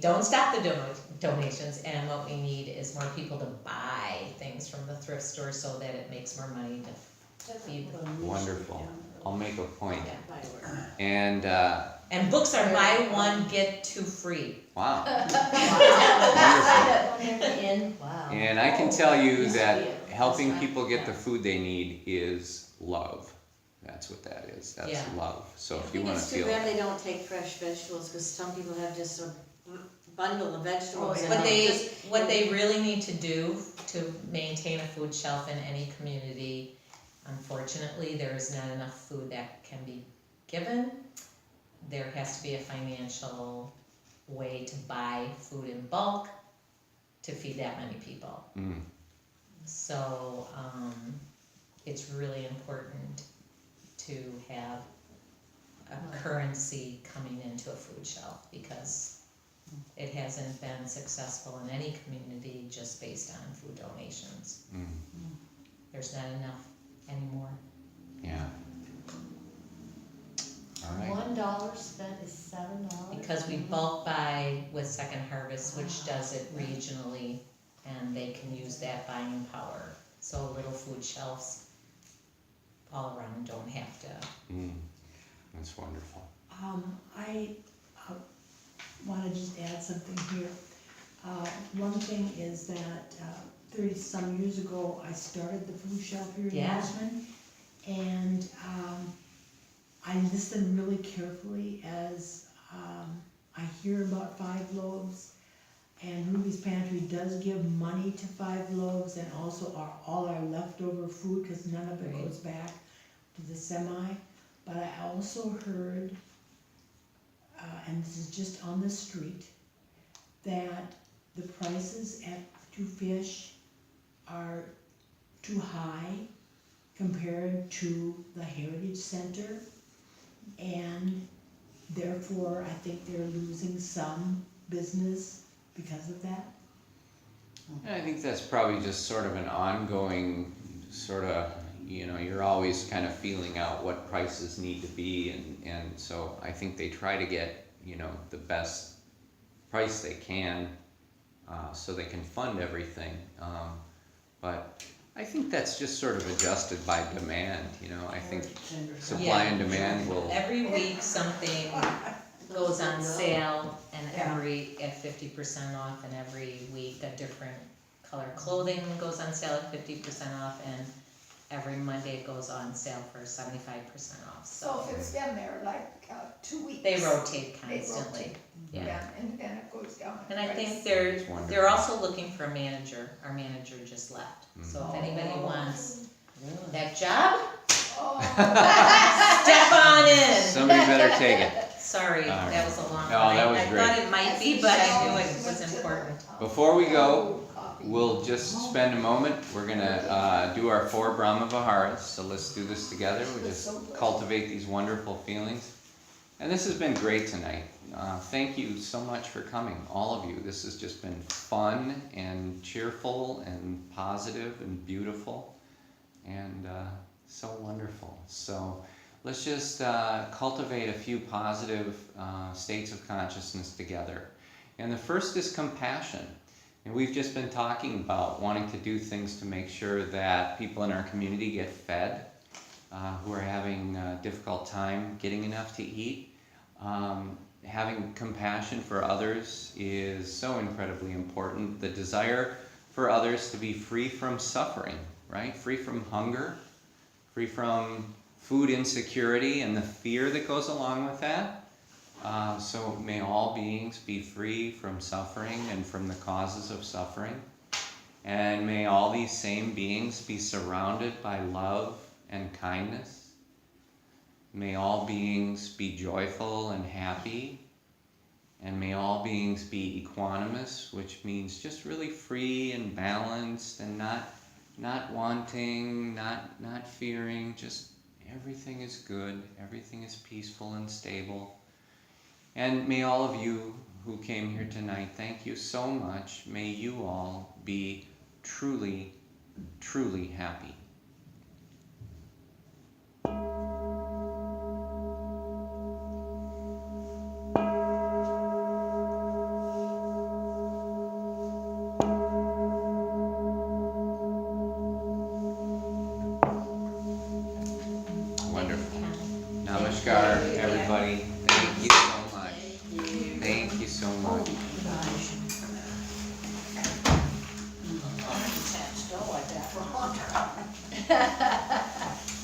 don't stop the donations, and what we need is more people to buy things from the thrift store so that it makes more money to feed them. Wonderful. I'll make a point. Yeah. And And books are buy one, get two free. wow. Wonderful. Wow. And I can tell you that helping people get the food they need is love. That's what that is. That's Yeah. love. So I if you think want to it's too feel, bad they don't take fresh vegetables, because some people have just a bundle of vegetables. and What they'll just- they really need to do to maintain a food shelf in any community, unfortunately, there is not enough food that can be given. There has to be a financial way to buy food in bulk to feed that many people. So, it's really important to have a currency coming into a food shelf, because it hasn't been successful in any community just based on food donations. There's not enough anymore. yeah. All right. $1 spent is $7. Because we bulk buy with Second Harvest, which does it regionally, and they can use that buying power. So little food shelves all around don't have to. That's wonderful. I wanna just add something here. One thing is that 30-some years ago, I started the food shelf here in Yeah. Richmond. And I listen really carefully as I hear about 5 loaves. And Ruby's Pantry does give money to 5 loaves, and also all our leftover food, because none of it Right. goes back to the semi. But I also heard, and this is just on the street, that the prices at Two Fish are too high compared to the Heritage Center, and therefore I think they're losing some business because of that. And I think that's probably just sort of an ongoing sort of, you know, you're always kind of feeling out what prices need to be, and so I think they try to get, you know, the best price they can, so they can fund everything. But I think that's just sort of adjusted by demand, you know. I think supply and demand will. Every week something goes on sale, and at 50% off, and every week a different color clothing goes on sale at 50% off, and every Monday it goes on sale for 75% off. So if it's been there like 2 weeks. They rotate They constantly. rotate. Yeah. And then it goes down. in And I think price. It's wonderful. they're also looking for a manager. Our manager just left. So if anybody wants that job, Oh, step on in. Somebody better take it. Sorry, All that was a long one. No, that was I great. thought it might be, but I knew it was important. Before we go, coffee. we'll just spend a moment. We're gonna do our 4 Brahma-viharas. So let's do this together. We just cultivate these wonderful feelings. And this has been great tonight. Thank you so much for coming, all of you. This has just been fun and cheerful and positive and beautiful. And So wonderful. So let's just cultivate a few positive states of consciousness together. And the first is compassion. And we've just been talking about wanting to do things to make sure that people in our community get fed, who are having a difficult time getting enough to eat. Having compassion for others is so incredibly important. The desire for others to be free from suffering, right? Free from hunger, free from food insecurity and the fear that goes along with that. So may all beings be free from suffering and from the causes of suffering. And may all these same beings be surrounded by love and kindness. May all beings be joyful and happy. And may all beings be equanimous, which means just really free and balanced and not wanting, not fearing, just everything is good, everything is peaceful and stable. And may all of you who came here tonight, thank you so much. May you all be truly, truly happy. Wonderful. Namaskar, everybody. Thank you so much. Thank you so much.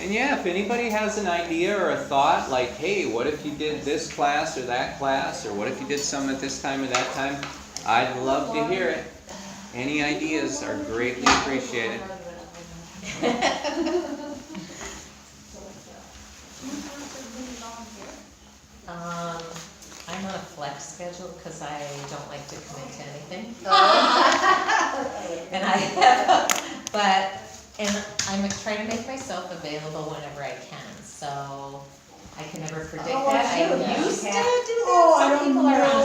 And yeah, if anybody has an idea or a thought, like, hey, what if you did this class or that class, or what if you did some at this time or that time, I'd love to hear it. Any ideas are greatly appreciated. I'm on a flex schedule because I don't like to commit to anything. And I'm trying to make myself available whenever I can, so I can never predict that. I used to do that. Some people are on